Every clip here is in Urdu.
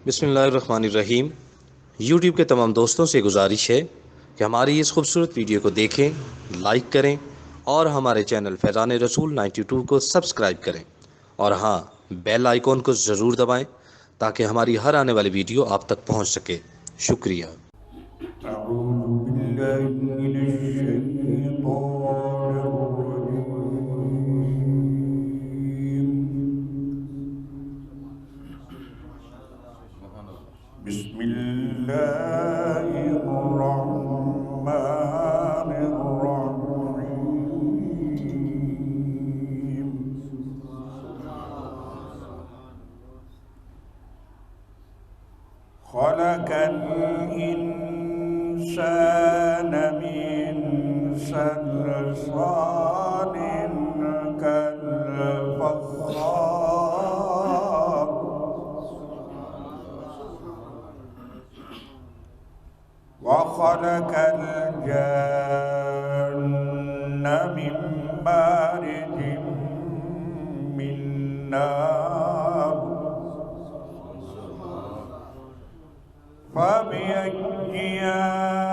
بسم اللہ الرحمن الرحیم۔ یوٹیوب کے تمام دوستوں سے گزارش ہے کہ ہماری اس خوبصورت ویڈیو کو دیکھیں، لائک کریں اور ہمارے چینل فیضان رسول 92 کو سبسکرائب کریں، اور ہاں، بیل آئیکن کو ضرور دبائیں تاکہ ہماری ہر آنے والی ویڈیو آپ تک پہنچ سکے۔ شکریہ۔ أعوذ بالله من الشيطان الرجيم. بسم الله الرحمن الرحيم. خلق الإنسان من صلصال كالفخار وخلق الجن من مارج من نار فبأي آلاء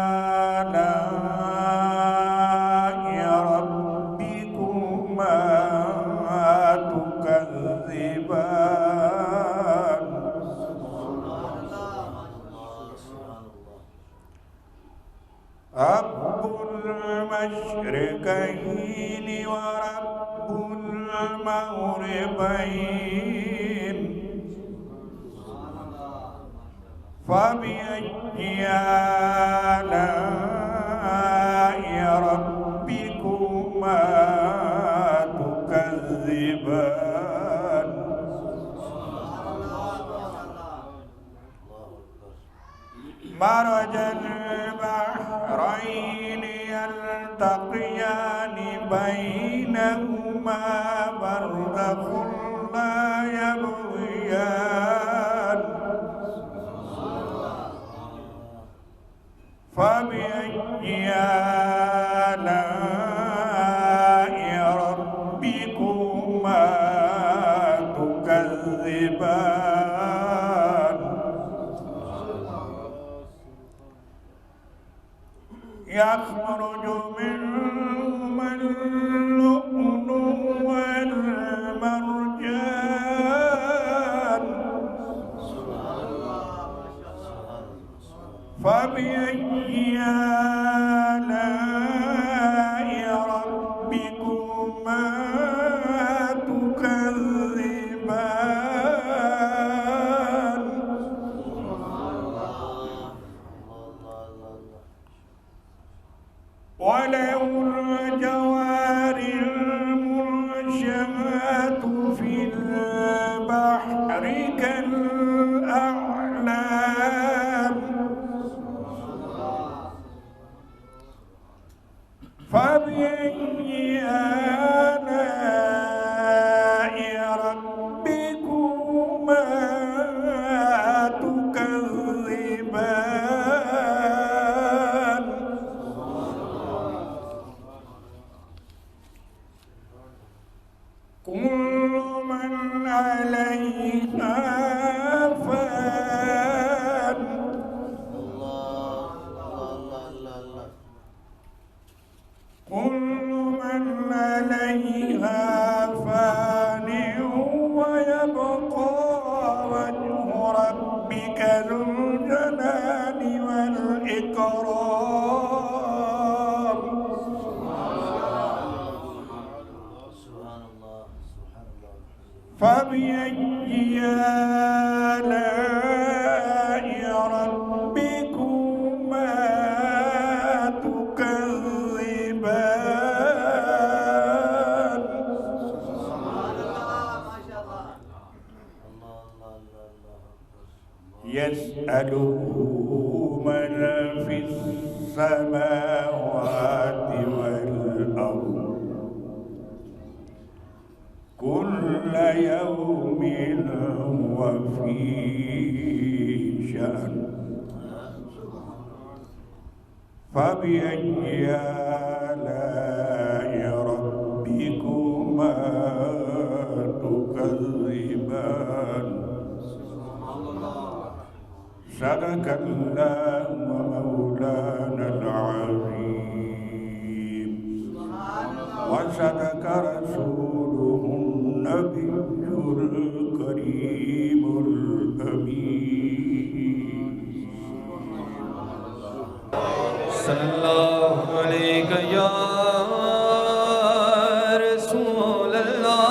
ربكما تكذبان رب المشرقين ورب المغربين فبأي آلاء ربكما تكذبان مرج البحرين يلتقيان بينهما برزخ لا يبغيان فبأي آلاء ربكما تكذبان يخرج منهما اللؤلؤ والمرجان فبأي آلاء ربكما تكذبان وله الجوار المنشآت في البحر كالأعلام فبأي آلاء ربكما تكذبان كل من عليها فان كل من عليها فان ويبقى وجه ربك ذو الجلال والإكرام فبأي آلاء ربكما تكذبان يسأله من في السماوات والأرض كل يوم هو في شأن فبأي آلاء ربكما تكذبان صدق الله ومولانا العظيم وصدق رسوله النبي الكريم الأمين صلی اللہ علیہ یا رسول اللہ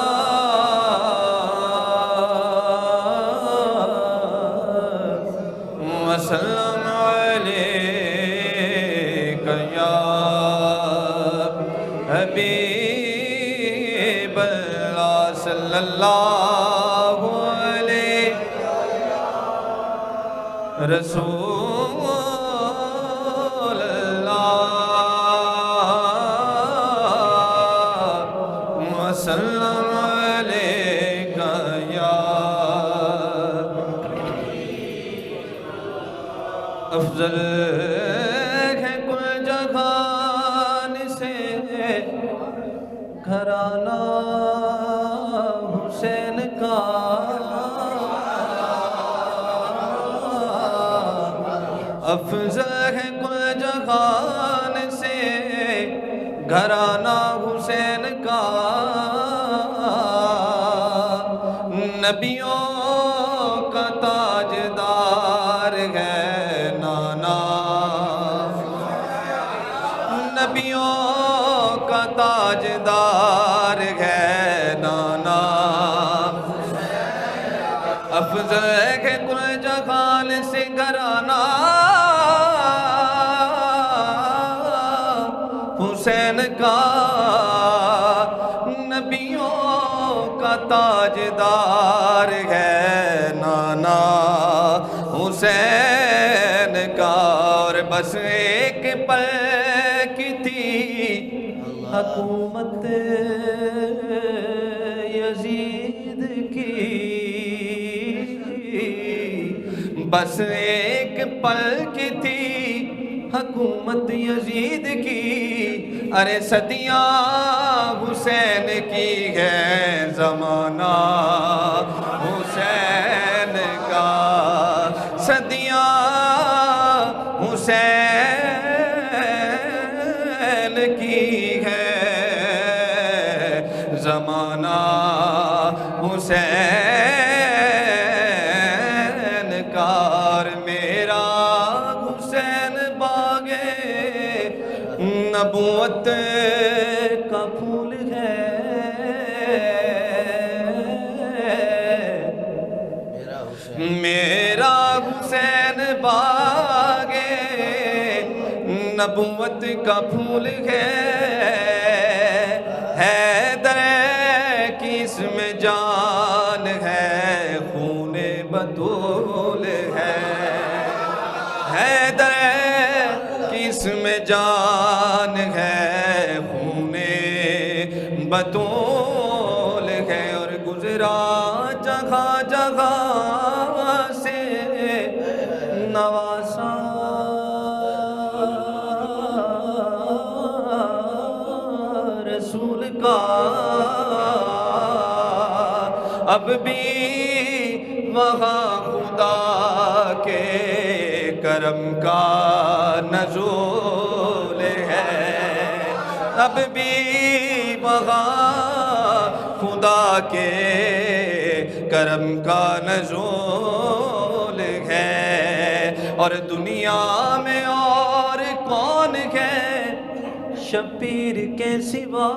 وسلم علیہ یا حبیب اللہ صلی اللہ علیہ رسول وسلم علیک یا افضل ہے کل جہان سے گھرانہ حسین کا افضل ہے کل جہان سے گھرانہ حسین کا نبیوں کا تاجدار ہے نانا نبیوں کا تاجدار ہے نانا افضل ہے کل جہان سے گھرانہ حسین کا نبیوں کا تاجدار ہے نانا حسین کا اور بس ایک پل کی تھی حکومت یزید کی بس ایک پل کی تھی حکومت یزید کی ارے صدیاں حسین کی ہے زمانہ حسین کا صدیاں حسین کی ہے زمانہ حسین کا اور میرا حسین باغے نبوت کا پھول ہے میرا حسین باغے نبوت کا پھول ہے حیدر کی اس میں جان ہے خون بطول ہے حیدر کی اس میں جان ہے خون بطول ہے اور گزرا جگہ جگہ سے نواسا رسول کا اب بھی وہاں خدا کے کرم کا نزول ہے اب بھی وہاں خدا کے کرم کا نزول ہے اور دنیا میں اور کون ہے شبیر کے سوا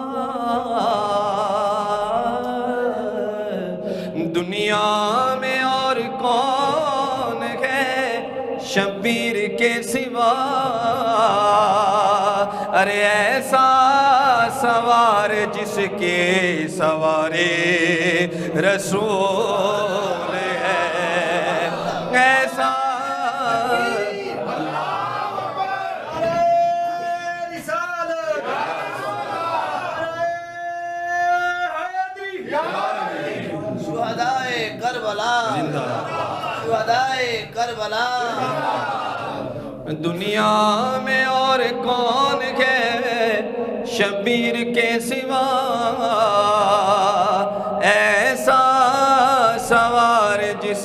دنیا میں اور کون ہے شبیر کے سوا ارے ایسا سوار جس کے سوارے رسول ہے ایسا شہدائے کربلا زندہ شہدائے کربلا دنیا میں اور کون ہے شبیر کے سوا ایسا سوار جس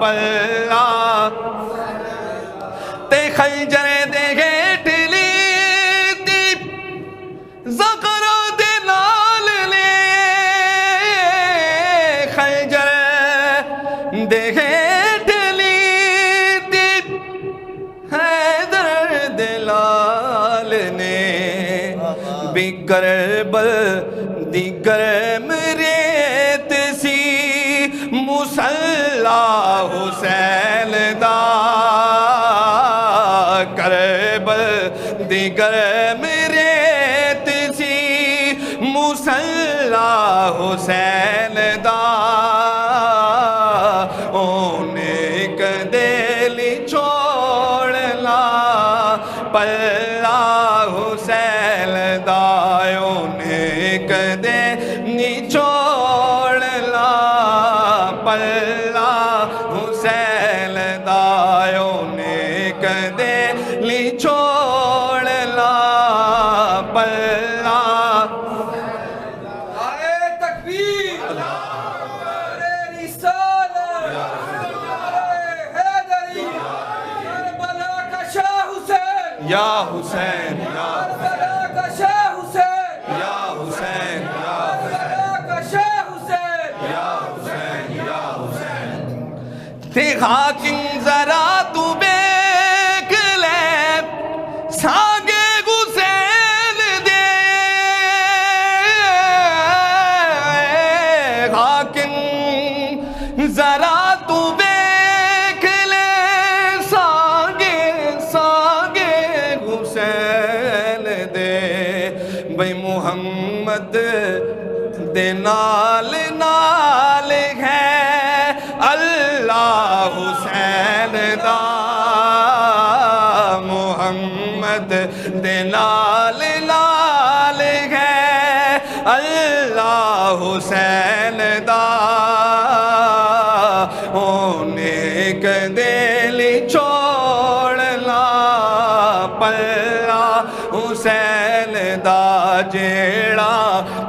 پلا تے خنجر دے گھیٹلی دی زغر دے نال لے خنجر دے گھیٹلی دی حیدر دے لال نے بگر بل دیگر مریت سی مصلا حسین دا کربل دیگر مریت سی مصلا حسین دا اونے کدیلی چھوڑنا پلا حسین دا اونے کدیلی چھوڑنا پلا حسین دا اونے کدیلی چھوڑنا پلا نعرے تکبیر، نعرے رسالت، نعرے حیدری، کربلا کا شاہ حسین، یا حسین یا کربلا کا شاہ حسین، یا حسین یا کربلا کا شاہ حسین، یا حسین یا حسین تے حاکم ذرا تو بیک لے ساگے حسین دے حاکم ذرا تو بیک لے ساگے حسین دے بھئی محمد دے نال نال ہے اللہ حسین دا محمد دے نال نال ہے اللہ حسین دا اونے کدیلی چھوڑنا پلا حسین دا جیڑا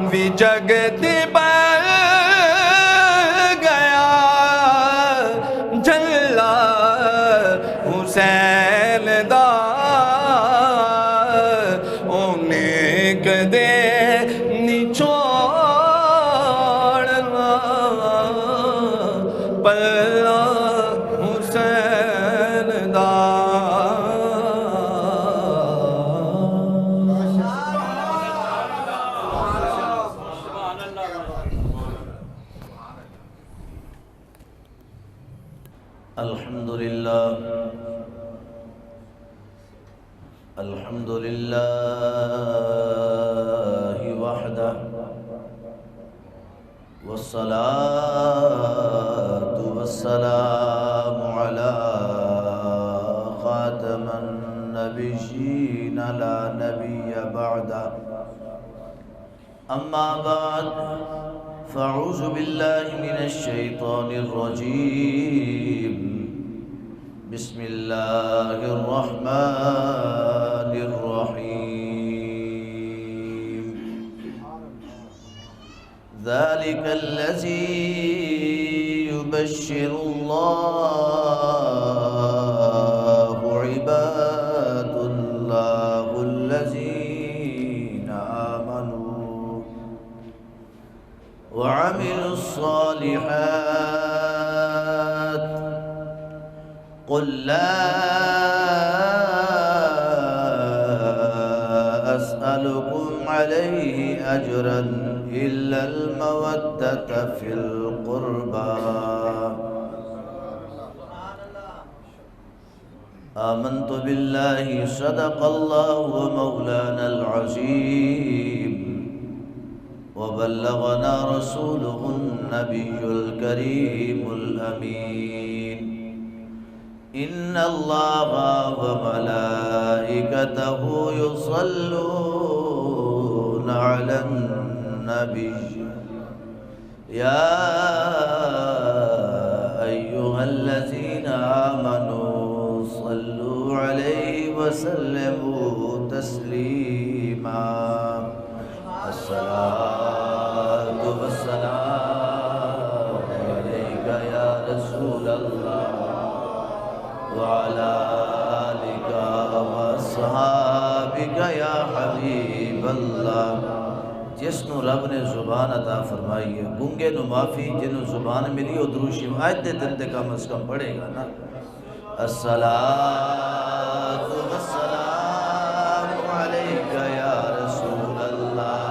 بھی جگت بن گیا جلا حسین دا اونے کدے چھوڑنا پلا حسین دا الحمد لله وحده والصلاة والسلام على خاتم النبيين لا نبي بعده أما بعد فأعوذ بالله من الشيطان الرجيم بسم الله الرحمن الرحيم ذلك الذي يبشر الله عباد الله الذين آمنوا وعملوا الصالحات قل لا أسألكم عليه أجرا إلا المودة في القربى آمنت بالله صدق الله ومولانا العظيم وبلغنا رسوله النبي الكريم الأمين إن الله وملائكته يصلون على النبي يا أيها الذين آمنوا صلوا عليه وسلموا تسليما الصلاة والسلام عليك يا رسول اللہ وعلی آلک واصحابک یا حبیب اللہ۔ جس نو رب نے زبان عطا فرمائی ہے، گنگے نو معافی، جنہوں زبان ملی وہ درود شریف آج دے دن تے کم از کم پڑھے گا نا۔ الصلاۃ والسلام علیک یا رسول اللہ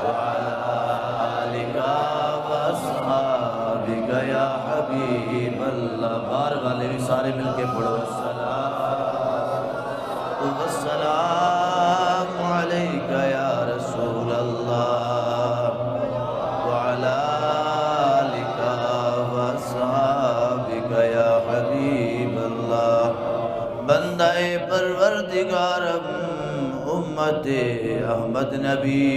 وعلی آلک واصحابک یا حبیب اللہ۔ بار والے بھی سارے مل کے پڑھو، الصلاۃ والسلام علیک یا رسول اللہ وعلی آلک واصحابک یا حبیب اللہ۔ بندہ پروردگارم امت احمد نبی،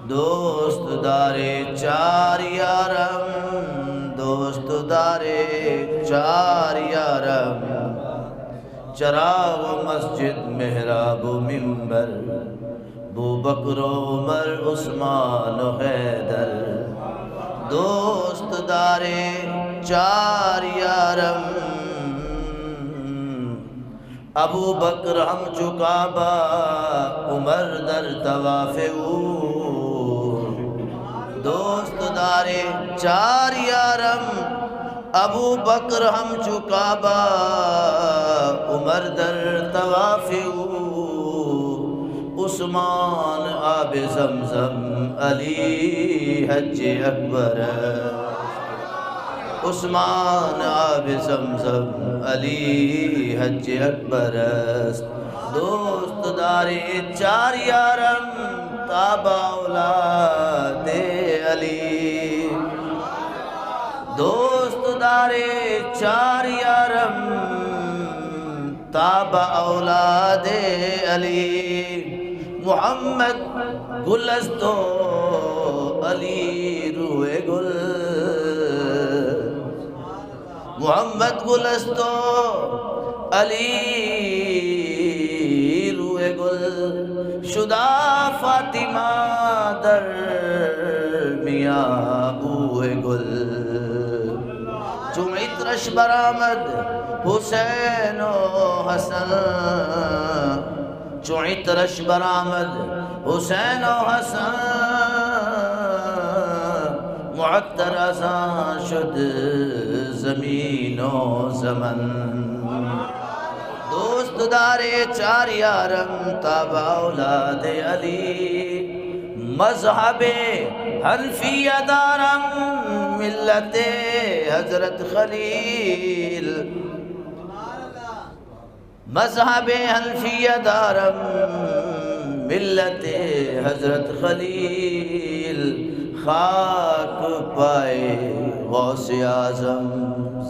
دوست دارے چار یارم، دوست دارے چار یارم، چراغ مسجد محراب و منبر، بو بکر و عمر عثمان و حیدر، دوست دارے چار یارم، ابو بکر ہم چکابا عمر در طواف او، دوست دارے چار یارم، ابو بکر ہم چکابا عمر در طواف او، عثمان آب زمزم علی حج اکبر، عثمان آب زمزم علی حج اکبر است، دوست دارے چار یارم تابع اولاد علی، دوست دارے چار یارم تابع اولاد علی، محمد گلستو علی روئے گل، محمد گلستو علی روئے گل، شدہ فاطمہ در میاں بوئے گل، چون عطرش برآمد حسین و حسن، چون عطرش برآمد حسین و حسن، معطر ازاں شد زمین و زمن، دوست دارے چار یارم تابع اولاد علی، مذہب حنفیہ دارم ملت حضرت خلیل، مذہب حنفیہ دارم ملت حضرت خلیل، خاک پائے غوث اعظم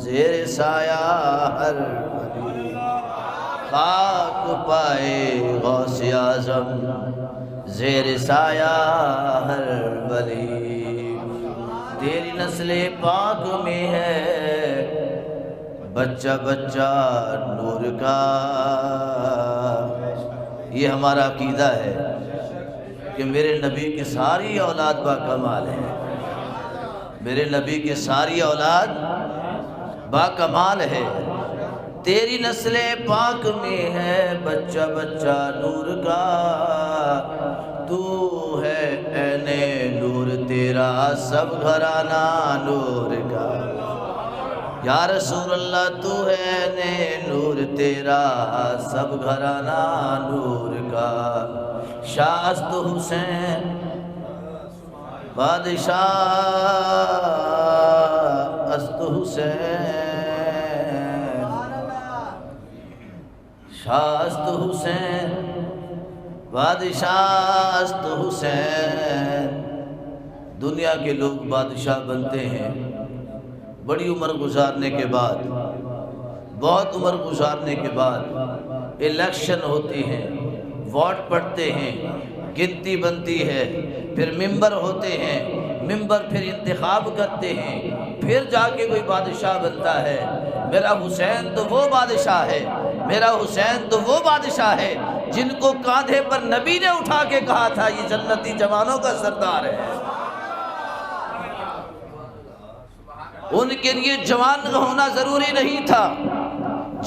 زیر سایہ ہر ولی، خاک پائے غوث اعظم زیر سایہ ہر ولی، تیری نسل پاک میں ہے بچہ بچہ نور کا، یہ ہمارا عقیدہ ہے کہ میرے نبی کی ساری اولاد با کمال ہے، میرے نبی کی ساری اولاد با کمال ہے، تیری نسل پاک میں ہے بچہ بچہ نور کا، تو ہے عین نور تیرا سب گھرانہ نور کا، یا رسول اللہ تو ہے عین نور تیرا سب گھرانہ نور کا، شاہ است حسین بادشاہ است حسین، شاہ است حسین بادشاہ است حسین، دنیا کے لوگ بادشاہ بنتے ہیں بڑی عمر گزارنے کے بعد، بہت عمر گزارنے کے بعد الیکشن ہوتی ہے، ووٹ پڑتے ہیں، گنتی بنتی ہے، پھر ممبر ہوتے ہیں، ممبر پھر انتخاب کرتے ہیں، پھر جا کے کوئی بادشاہ بنتا ہے۔ میرا حسین تو وہ بادشاہ ہے، میرا حسین تو وہ بادشاہ ہے جن کو کاندھے پر نبی نے اٹھا کے کہا تھا یہ جنتی جوانوں کا سردار ہے۔ ان کے لیے جوان ہونا ضروری نہیں تھا،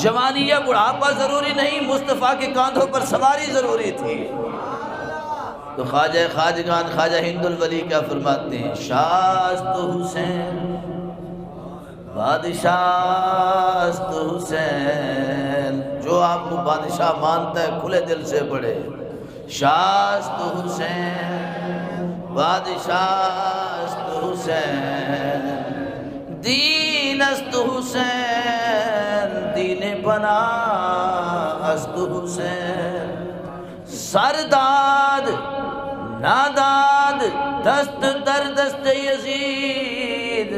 جوانی یا بڑھاپا ضروری نہیں، مصطفیٰ کے کاندھوں پر سواری ضروری تھی۔ تو خواجہ خواجگان خواجہ ہند الولی کیا فرماتے ہیں؟ شاست حسین بادشاہ حسین، جو آپ کو بادشاہ مانتا ہے کھلے دل سے پڑھے، شاست حسین بادشاہ حسین، دین است حسین دین بنا است حسین، سرداد ناداد دست در دست یزید،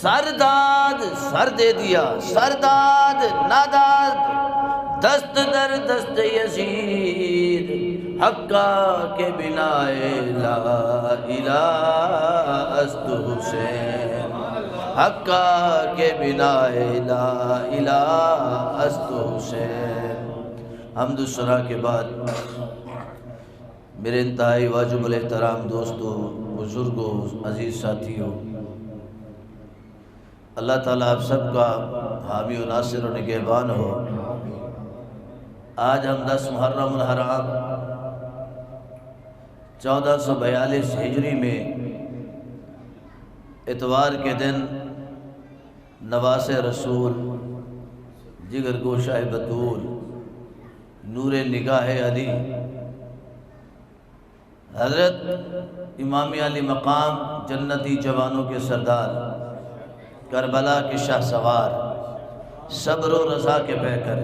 سرداد سر دے دیا، سرداد ناداد دست در دست یزید، حقا کے بنا لا الہ است حسین، حقا کے بنا لا الہ است حسین۔ حمد و ثنا کے بعد میرے انتہائی واجب الاحترام دوستوں، بزرگوں، عزیز ساتھیوں، اللہ تعالیٰ آپ سب کا حامی و ناصر و نگہبان ہو۔ آج ہم 10 محرم الحرام 1442 ہجری میں اتوار کے دن نواس رسول، جگر گوشہ بطول، نور نگاہ علی، حضرت امام علی مقام جنتی جوانوں کے سردار، کربلا کے شاہ سوار، صبر و رضا کے پیکر،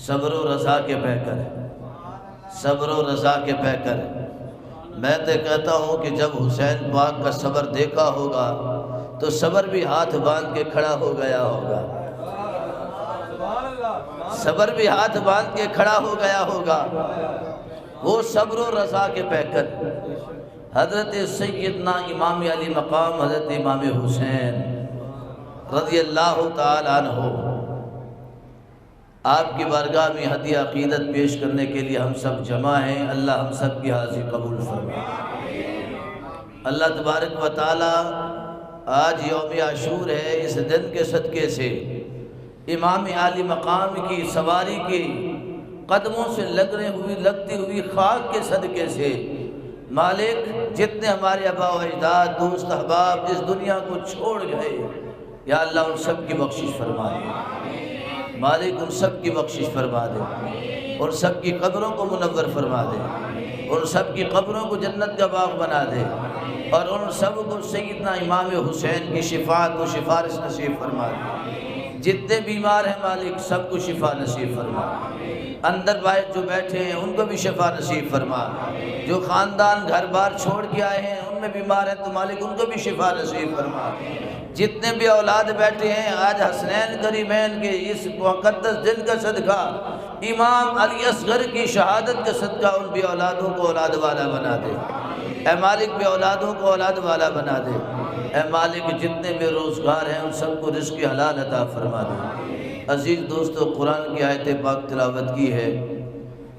صبر و رضا کے پیکر، صبر و رضا کے پیکر۔ میں تو کہتا ہوں کہ جب حسین پاک کا صبر دیکھا ہوگا تو صبر بھی ہاتھ باندھ کے کھڑا ہو گیا ہوگا، صبر بھی ہاتھ باندھ کے کھڑا ہو گیا ہوگا۔ وہ صبر و رضا کے پیکر حضرت سیدنا امام علی مقام حضرت امام حسین رضی اللہ تعالی عنہ، آپ کی بارگاہ میں ہدیہ عقیدت پیش کرنے کے لیے ہم سب جمع ہیں۔ اللہ ہم سب کی حاضری قبول فرمائے۔ اللہ تبارک و تعالی آج یوم عاشور ہے، اس دن کے صدقے سے امام علی مقام کی سواری کی قدموں سے لگتی ہوئی خاک کے صدقے سے مالک جتنے ہمارے آبا و اجداد، دوست احباب اس دنیا کو چھوڑ گئے، یا اللہ ان سب کی بخشش فرما دے، مالک ان سب کی بخشش فرما دے، اور سب کی قبروں کو منور فرما دے، اور سب کی قبروں کو جنت کا باغ بنا دے، اور ان سب کو سیدنا امام حسین کی شفاعت و سفارش نصیب فرما دے۔ جتنے بیمار ہیں مالک سب کو شفا نصیب فرما، اندر باہر جو بیٹھے ہیں ان کو بھی شفا نصیب فرما، جو خاندان گھر بار چھوڑ کے آئے ہیں ان میں بیمار ہیں تو مالک ان کو بھی شفا نصیب فرما، جتنے بھی اولاد بیٹھے ہیں آج حسنین کریمین کے اس مقدس دن کا صدقہ، امام علی اصغر کی شہادت کا صدقہ ان بھی اولادوں کو اولاد والا بنا دے، اے مالک بھی اولادوں کو اولاد والا بنا دے، اے مالک جتنے بے روزگار ہیں ان سب کو رزق حلال عطا فرما دے۔ عزیز دوستو، قرآن کی آیت پاک تلاوت کی ہے،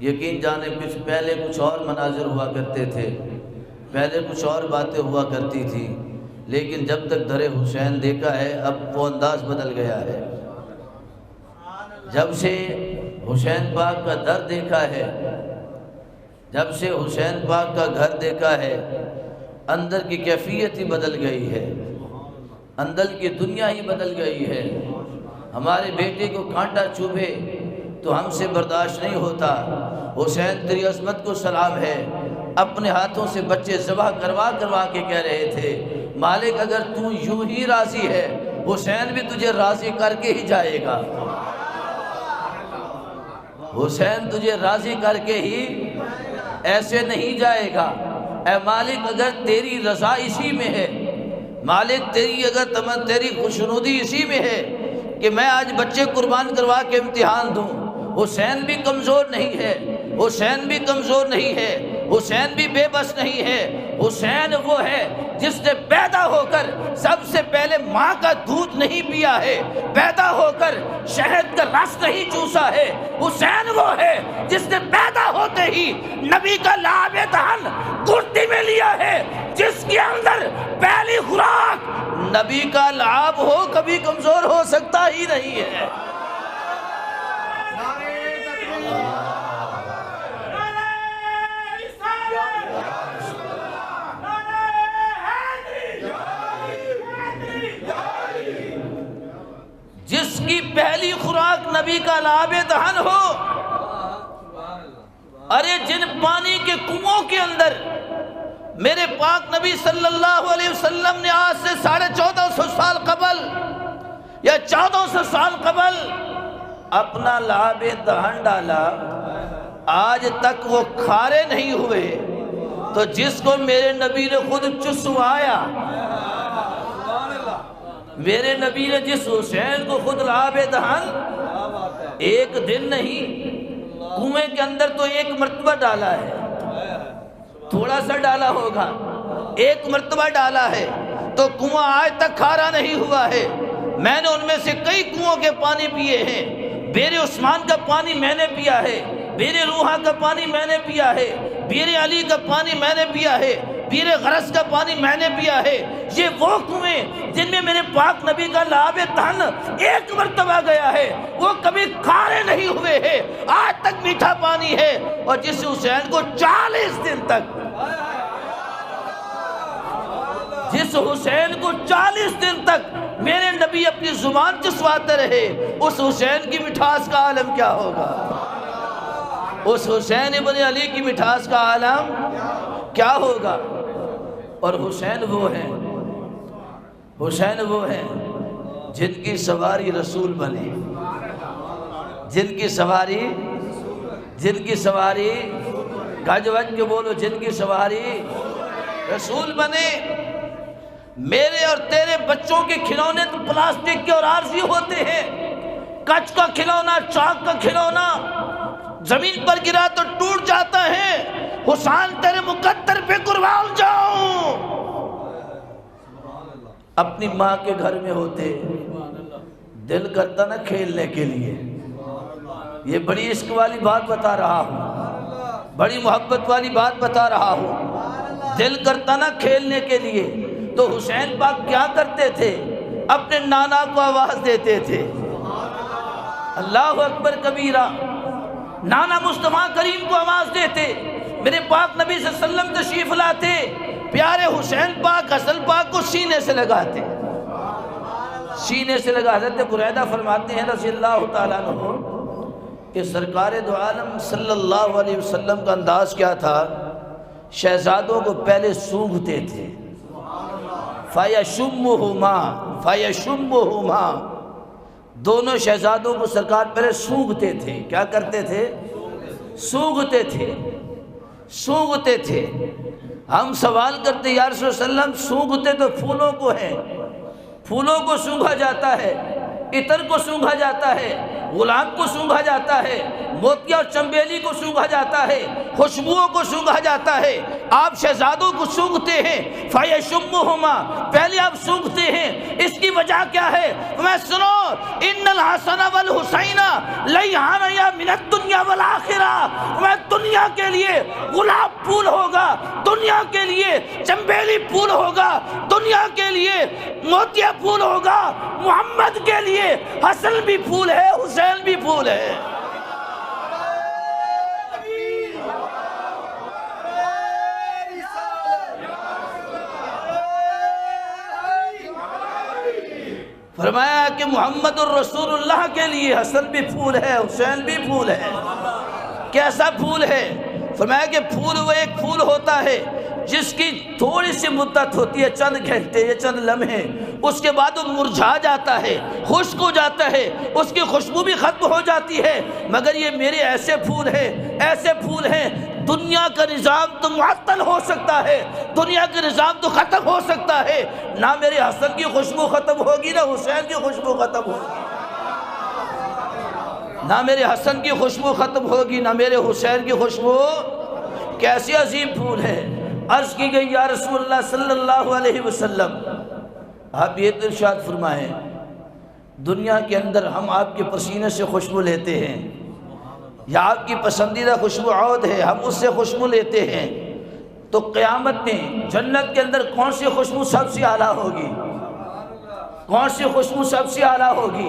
یقین جانے پہلے کچھ اور مناظر ہوا کرتے تھے، پہلے کچھ اور باتیں ہوا کرتی تھی، لیکن جب تک در حسین دیکھا ہے اب وہ انداز بدل گیا ہے۔ جب سے حسین پاک کا در دیکھا ہے، جب سے حسین پاک کا گھر دیکھا ہے، اندر کی کیفیت ہی بدل گئی ہے، اندر کی دنیا ہی بدل گئی ہے۔ ہمارے بیٹے کو کانٹا چوبے تو ہم سے برداشت نہیں ہوتا، حسین تیری عظمت کو سلام ہے، اپنے ہاتھوں سے بچے ذبح کروا کے کہہ رہے تھے مالک اگر تو یوں ہی راضی ہے حسین بھی تجھے راضی کر کے ہی جائے گا، حسین تجھے راضی کر کے ہی ایسے نہیں جائے گا۔ اے مالک اگر تیری رضا اسی میں ہے، مالک تیری خوشنودی اسی میں ہے کہ میں آج بچے قربان کروا کے امتحان دوں، حسین بھی کمزور نہیں ہے، حسین بھی کمزور نہیں ہے، حسین بھی بے بس نہیں ہے، حسین وہ ہے جس نے پیدا ہو کر سب سے پہلے ماں کا دودھ نہیں پیا ہے، پیدا ہو کر شہد کا رس نہیں چوسا ہے، حسین وہ ہے جس نے پیدا ہوتے ہی نبی کا لعاب دہن کرتی میں لیا ہے، جس کے اندر پہلی خوراک نبی کا لعاب ہو کبھی کمزور ہو سکتا ہی نہیں ہے۔ جس کی پہلی خوراک نبی کا لعاب دہن ہو، ارے جن پانی کے کنووں کے اندر میرے پاک نبی صلی اللہ علیہ وسلم نے آج سے 1450 سال قبل یا 1400 سال قبل اپنا لعاب دہن ڈالا، آج تک وہ کھارے نہیں ہوئے، تو جس کو میرے نبی نے خود چسوایا، میرے نبی نے جس حسین کو خود لعاب دہن ایک دن نہیں کنویں کے اندر تو ایک مرتبہ ڈالا ہے، تھوڑا سا ڈالا ہوگا، ایک مرتبہ ڈالا ہے تو کنواں آج تک کھارا نہیں ہوا ہے۔ میں نے ان میں سے کئی کنووں کے پانی پیے ہیں، بیر عثمان کا پانی میں نے پیا ہے، بیر روحہ کا پانی میں نے پیا ہے، بیر علی کا پانی میں نے پیا ہے، بیر غرض کا پانی میں نے پیا ہے۔ یہ وہ کنویں جن میں میرے پاک نبی کا لعاب دہن ایک مرتبہ گیا ہے، وہ کبھی کھارے نہیں ہوئے ہیں، آج تک میٹھا پانی ہے۔ اور جس حسین کو 40 دن تک، جس حسین کو 40 دن تک میرے نبی اپنی زبان چسواتے رہے، اس حسین کی مٹھاس کا عالم کیا ہوگا؟ اس حسین ابن علی کی مٹھاس کا عالم کیا ہوگا؟ اور حسین وہ ہیں، حسین وہ ہیں جن کی سواری رسول بنے، جن کی سواری گج وج کے بولو، جن کی سواری رسول بنے۔ میرے اور تیرے بچوں کے کھلونے تو پلاسٹک کے اور عارضی ہوتے ہیں، کچ کا کھلونا، چاک کا کھلونا زمین پر گرا تو ٹوٹ جاتا ہے، حسین تیرے مقدر پہ قربان جاؤں۔ اپنی ماں کے گھر میں ہوتے دل کرتا نا کھیلنے کے لیے، یہ بڑی عشق والی بات بتا رہا ہوں، بڑی محبت والی بات بتا رہا ہوں، دل کرتا نا کھیلنے کے لیے۔ تو حسین پاک کیا کرتے تھے؟ اپنے نانا کو آواز دیتے تھے، اللہ اکبر کبیرہ، نانا مصطفیٰ کریم کو آواز دیتے، میرے پاک نبی صلی اللہ علیہ وسلم تشریف لاتے، پیارے حسین پاک حسن پاک کو سینے سے لگاتے، سینے سے لگاتے تھے۔ برید فرماتے ہیں رضی اللہ تعالیٰ عنہ کہ سرکار دو عالم صلی اللہ علیہ وسلم کا انداز کیا تھا؟ شہزادوں کو پہلے سونگھتے تھے، فَيَشُمُّهُمَا دونوں شہزادوں کو سرکار پہلے سونگھتے تھے۔ کیا کرتے تھے؟ سونگھتے تھے۔ ہم سوال کرتے یا رسول اللہ علیہ وسلم، سونگھتے تو پھولوں کو ہیں، پھولوں کو سونگھا جاتا ہے، عطر کو سونگھا جاتا ہے، گلاب کو سونگھا جاتا ہے، موتیا اور چنبیلی کو سونگھا جاتا ہے، خوشبوؤں کو سونگھا جاتا ہے، آپ شہزادوں کو سونگھتے ہیں۔ فَيَشُمُّهُمَا پہلے آپ سونگھتے ہیں، اس کی وجہ کیا ہے؟ میں سنو، ان الحسن والحسین لیہان یا من الدنیا والآخرہ، میں دنیا کے لیے گلاب پھول ہوگا، دنیا کے لیے چنبیلی پھول ہوگا، دنیا کے لیے موتیا پھول ہوگا، محمد کے لیے حسن بھی پھول ہے، حسین بھی پھول ہے۔ فرمایا کہ محمد الرسول اللہ کے لیے حسن بھی پھول ہے، حسین بھی پھول ہے۔ کیسا پھول ہے؟ فرمایا کہ پھول وہ ایک پھول ہوتا ہے جس کی تھوڑی سی مدت ہوتی ہے، چند گھنٹے یا چند لمحے، اس کے بعد وہ مرجھا جاتا ہے، خشک ہو جاتا ہے، اس کی خوشبو بھی ختم ہو جاتی ہے۔ مگر یہ میرے ایسے پھول ہیں، ایسے پھول ہیں، دنیا کا نظام تو معطل ہو سکتا ہے، دنیا کا نظام تو ختم ہو سکتا ہے، نہ میرے حسن کی خوشبو ختم ہوگی، نہ حسین کی خوشبو ختم ہوگی، نہ میرے حسن کی خوشبو ختم ہوگی، نہ میرے حسین کی خوشبو۔ کیسی عظیم پھول ہے۔ عرض کی گئی یا رسول اللہ صلی اللہ علیہ وسلم، آپ یہ ارشاد فرمائیں، دنیا کے اندر ہم آپ کے پسینے سے خوشبو لیتے ہیں، یا آپ کی پسندیدہ خوشبو عود ہے، ہم اس سے خوشبو لیتے ہیں، تو قیامت میں جنت کے اندر کون سی خوشبو سب سے اعلیٰ ہوگی؟ کون سی خوشبو سب سے اعلیٰ ہوگی؟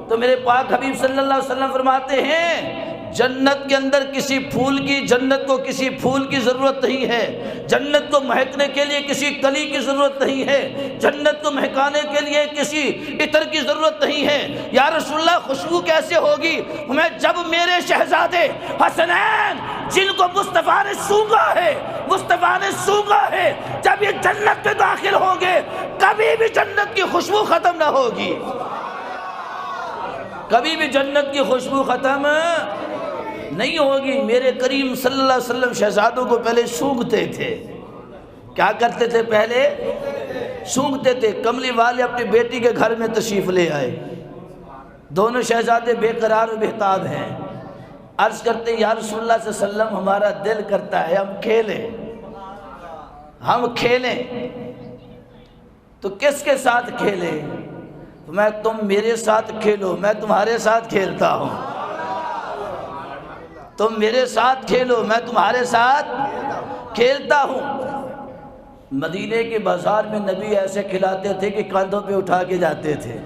تو میرے پاک حبیب صلی اللہ علیہ وسلم فرماتے ہیں جنت کے اندر کسی پھول کی، جنت کو کسی پھول کی ضرورت نہیں ہے، جنت کو مہکنے کے لیے کسی کلی کی ضرورت نہیں ہے، جنت کو مہکانے کے لیے کسی عطر کی ضرورت نہیں ہے۔ یا رسول اللہ خوشبو کیسے ہوگی؟ میں جب میرے شہزادے حسنین جن کو مصطفیٰ نے سونگا ہے، مصطفیٰ نے سونگا ہے، جب یہ جنت میں داخل ہوں گے کبھی بھی جنت کی خوشبو ختم نہ ہوگی، کبھی بھی جنت کی خوشبو ختم نہیں ہوگی۔ میرے کریم صلی اللہ علیہ وسلم شہزادوں کو پہلے سونگتے تھے۔ کیا کرتے تھے؟ پہلے سونگتے تھے۔ کملی والے اپنی بیٹی کے گھر میں تشریف لے آئے، دونوں شہزادے بے قرار و بےتاب ہیں۔ عرض کرتے ہیں یا رسول اللہ صلی اللہ علیہ وسلم ہمارا دل کرتا ہے ہم کھیلیں، ہم کھیلیں، تو کس کے ساتھ کھیلیں؟ میں تم میرے ساتھ کھیلو، میں تمہارے ساتھ کھیلتا ہوں، تم میرے ساتھ کھیلو، میں تمہارے ساتھ کھیلتا ہوں۔ مدینے کے بازار میں نبی ایسے کھلاتے تھے کہ کاندھوں پہ اٹھا کے جاتے تھے۔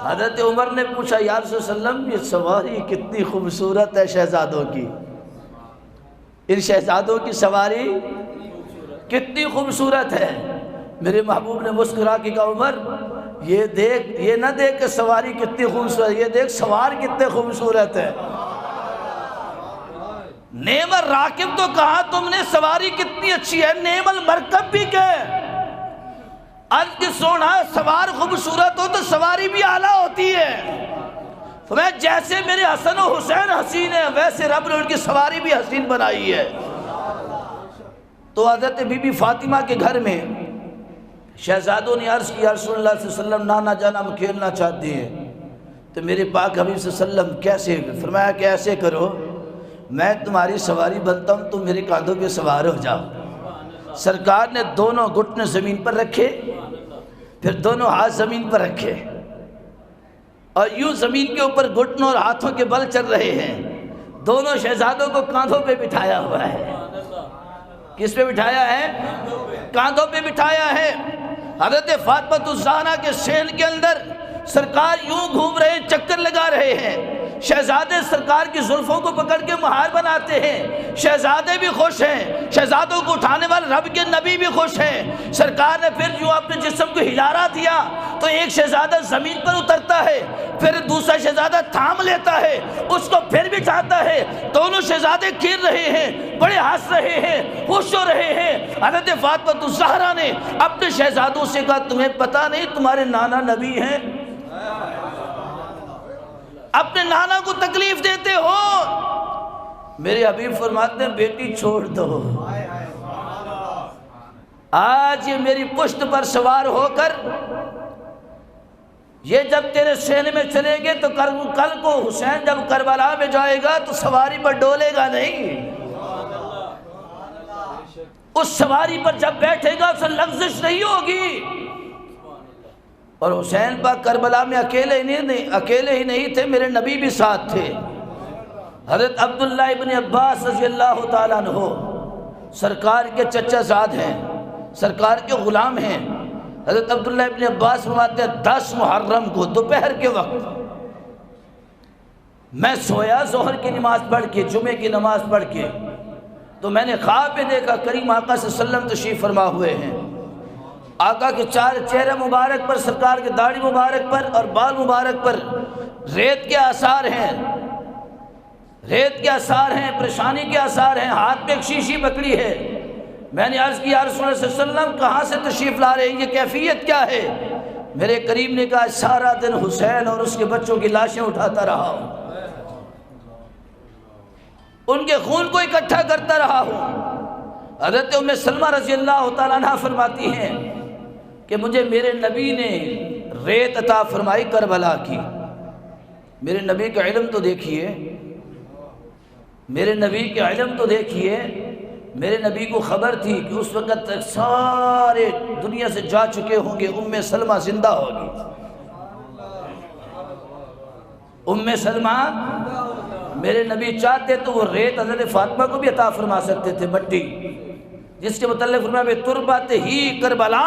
حضرت عمر نے پوچھا یا رسول اللہ علیہ وسلم یہ سواری کتنی خوبصورت ہے شہزادوں کی، ان شہزادوں کی سواری کتنی خوبصورت ہے۔ میرے محبوب نے مسکرا کے کہا عمر یہ دیکھ، یہ نہ دیکھ کہ سواری کتنی خوبصورت، یہ دیکھ سوار کتنے خوبصورت ہے۔ نعم الراکب تو کہا تم نے، سواری کتنی اچھی ہے، نعم المرکب بھی کہے۔ عرض کی سونا سوار خوبصورت ہو تو سواری بھی اعلیٰ ہوتی ہے۔ میں جیسے میرے حسن و حسین حسین ہیں ویسے رب نے ان کی سواری بھی حسین بنائی ہے۔ تو حضرت بی بی فاطمہ کے گھر میں شہزادوں نے عرض کیا رسول اللہ صلی اللہ علیہ وسلم نانا جان ہم کھیلنا چاہتے ہیں۔ تو میرے پاک حبیب صلی اللہ علیہ وسلم کیسے؟ فرمایا کہ ایسے کرو میں تمہاری سواری بنتا ہوں تم میرے کاندھوں پہ سوار ہو جاؤ۔ سرکار نے دونوں گھٹنے زمین پر رکھے، پھر دونوں ہاتھ زمین پر رکھے اور یوں زمین کے اوپر گھٹنوں اور ہاتھوں کے بل چل رہے ہیں۔ دونوں شہزادوں کو کاندھوں پہ بٹھایا ہوا ہے۔ کس پہ بٹھایا ہے؟ کاندھوں پہ بٹھایا ہے۔ حضرت فاطمہ الزہرا کے سین کے اندر سرکار یوں گھوم رہے ہیں، چکر لگا رہے ہیں۔ شہزادے سرکار کی زلفوں کو پکڑ کے مہار بناتے ہیں۔ شہزادے بھی خوش ہیں، شہزادوں کو اٹھانے والے رب کے نبی بھی خوش ہیں۔ سرکار نے پھر جو اپنے جسم کو ہلارا دیا تو ایک شہزادہ زمین پر اترتا ہے، پھر دوسرا شہزادہ تھام لیتا ہے، اس کو پھر بٹھاتا ہے۔ دونوں شہزادے کھیل رہے ہیں، بڑے ہنس رہے ہیں، خوش ہو رہے ہیں۔ حضرت فاطمہ الزہرا نے اپنے شہزادوں سے کہا تمہیں پتہ نہیں تمہارے نانا نبی ہیں؟ اپنے نانا کو تکلیف دیتے ہو۔ میرے حبیب فرماتے ہیں بیٹی چھوڑ دو، آج یہ میری پشت پر سوار ہو کر یہ جب تیرے سینے میں چلیں گے تو کل کو حسین جب کربلا میں جائے گا تو سواری پر ڈولے گا نہیں، اس سواری پر جب بیٹھے گا اسے لغزش نہیں ہوگی۔ اور حسین پاک کربلا میں اکیلے ہی نہیں تھے، میرے نبی بھی ساتھ تھے۔ حضرت عبداللہ ابن عباس رضی اللہ تعالیٰ عنہ سرکار کے چچا زاد ہیں، سرکار کے غلام ہیں۔ حضرت عبداللہ ابن عباس فرماتے ہیں 10 محرم کو دوپہر کے وقت میں سویا ظہر کی نماز پڑھ کے، جمعے کی نماز پڑھ کے، تو میں نے خواب میں دیکھا کریم آقا صلی اللہ علیہ وسلم تشریف فرما ہوئے ہیں۔ آقا کے چہرہ مبارک پر، سرکار کے داڑھی مبارک پر اور بال مبارک پر ریت کے آثار ہیں، ریت کے آثار ہیں، پریشانی کے آثار ہیں، ہاتھ میں ایک شیشی پکڑی ہے۔ میں نے عرض کیا رسول اللہ صلی اللہ علیہ وسلم کہاں سے تشریف لا رہے ہیں، یہ کیفیت کیا ہے؟ میرے کریم نے کہا سارا دن حسین اور اس کے بچوں کی لاشیں اٹھاتا رہا ہوں، ان کے خون کو اکٹھا کرتا رہا ہوں۔ حضرت ام سلمہ رضی اللہ تعالیٰ عنہ فرماتی ہیں کہ مجھے میرے نبی نے ریت عطا فرمائی کربلا کی۔ میرے نبی کا علم تو دیکھیے، میرے نبی کے علم تو دیکھیے، میرے نبی کو خبر تھی کہ اس وقت تک سارے دنیا سے جا چکے ہوں گے، ام سلمہ زندہ ہوگی۔ ام سلمہ میرے نبی چاہتے تو وہ ریت حضرت فاطمہ کو بھی عطا فرما سکتے تھے، مٹی، جس کے متعلق فرمایا بے تربت ہی کربلا،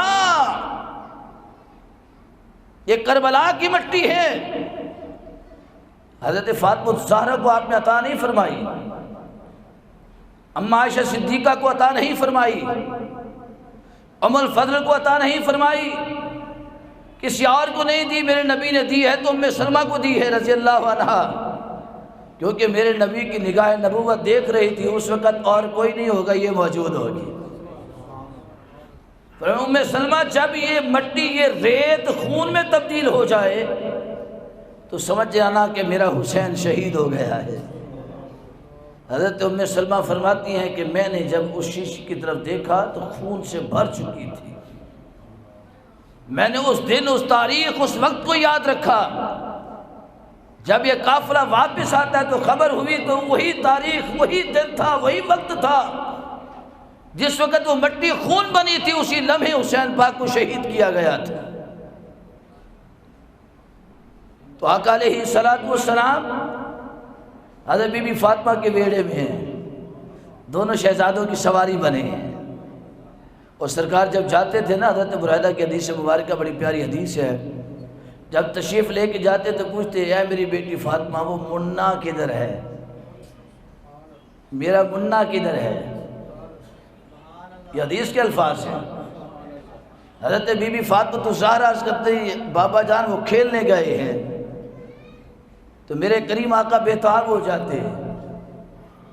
یہ کربلا کی مٹی ہے۔ حضرت فاطمہ الزہرا کو آپ نے عطا نہیں فرمائی، اماں عائشہ صدیقہ کو عطا نہیں فرمائی، ام الفضل کو عطا نہیں فرمائی، کسی اور کو نہیں دی، میرے نبی نے دی ہے تو ام سلمہ کو دی ہے رضی اللہ عنہا، کیونکہ میرے نبی کی نگاہ نبوت دیکھ رہی تھی اس وقت اور کوئی نہیں ہوگا، یہ موجود ہوگی۔ ام سلمہ جب یہ مٹی، یہ ریت خون میں تبدیل ہو جائے تو سمجھ جانا کہ میرا حسین شہید ہو گیا ہے۔ حضرت ام سلمہ فرماتی ہیں کہ میں نے جب اس شیشے کی طرف دیکھا تو خون سے بھر چکی تھی، میں نے اس دن، اس تاریخ، اس وقت کو یاد رکھا، جب یہ قافلہ واپس آتا ہے تو خبر ہوئی تو وہی تاریخ، وہی دن تھا، وہی وقت تھا جس وقت وہ مٹی خون بنی تھی، اسی لمحے حسین پاک کو شہید کیا گیا تھا۔ تو آقا علیہ السلام حضرت بی بی فاطمہ کے بیڑے میں ہیں، دونوں شہزادوں کی سواری بنے ہیں، اور سرکار جب جاتے تھے نا، حضرت برائدہ کی حدیث مبارکہ بڑی پیاری حدیث ہے، جب تشریف لے کے جاتے تو پوچھتے اے میری بیٹی فاطمہ وہ منا کدھر ہے، میرا منا کدھر ہے، یہ حدیث کے الفاظ ہیں۔ حضرت بی بی فاطمہ الزہرا عرض کرتے ہیں بابا جان وہ کھیلنے گئے ہیں، تو میرے کریم آقا بےتاب ہو جاتے،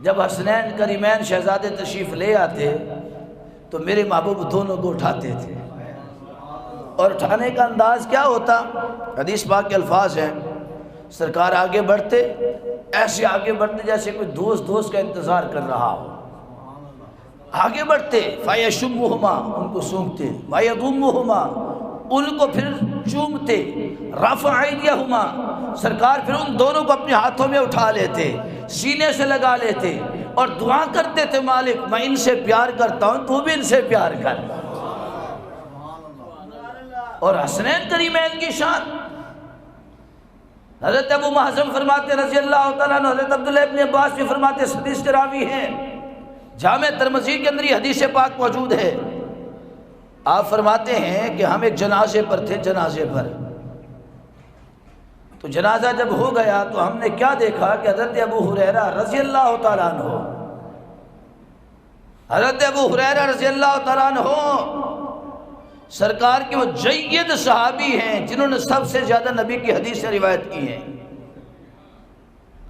جب حسنین کریمین شہزادے تشریف لے آتے تو میرے محبوب دونوں کو اٹھاتے تھے، اور اٹھانے کا انداز کیا ہوتا، حدیث پاک کے الفاظ ہیں، سرکار آگے بڑھتے، ایسے آگے بڑھتے جیسے کوئی دوست کا انتظار کر رہا ہو، آگے بڑھتے، فَيَشُمُّهُمَا ان کو سونگتے، وَيَضُمُّهُمَا ان کو پھر چومتے، رَفَعَ أَيْدِيَهُمَا سرکار پھر ان دونوں کو اپنے ہاتھوں میں اٹھا لیتے، سینے سے لگا لیتے اور دعا کرتے تھے مالک میں ان سے پیار کرتا ہوں تو بھی ان سے پیار کر۔ اور حسنین کریمین کی شان، حضرت ابو محزم فرماتے رضی اللہ تعالیٰ عنہ، حضرت عبداللہ ابن عباس بھی فرماتے، حدیث کے راوی ہیں، جامع ترمذی کے اندر یہ حدیث پاک موجود ہے، آپ فرماتے ہیں کہ ہم ایک جنازے پر تھے، جنازے پر تو جنازہ جب ہو گیا تو ہم نے کیا دیکھا کہ حضرت ابو ہریرہ رضی اللہ تعالیٰ عنہ، حضرت ابو ہریرہ رضی اللہ تعالیٰ عنہ سرکار کے وہ جید صحابی ہیں جنہوں نے سب سے زیادہ نبی کی حدیث سے روایت کی ہیں،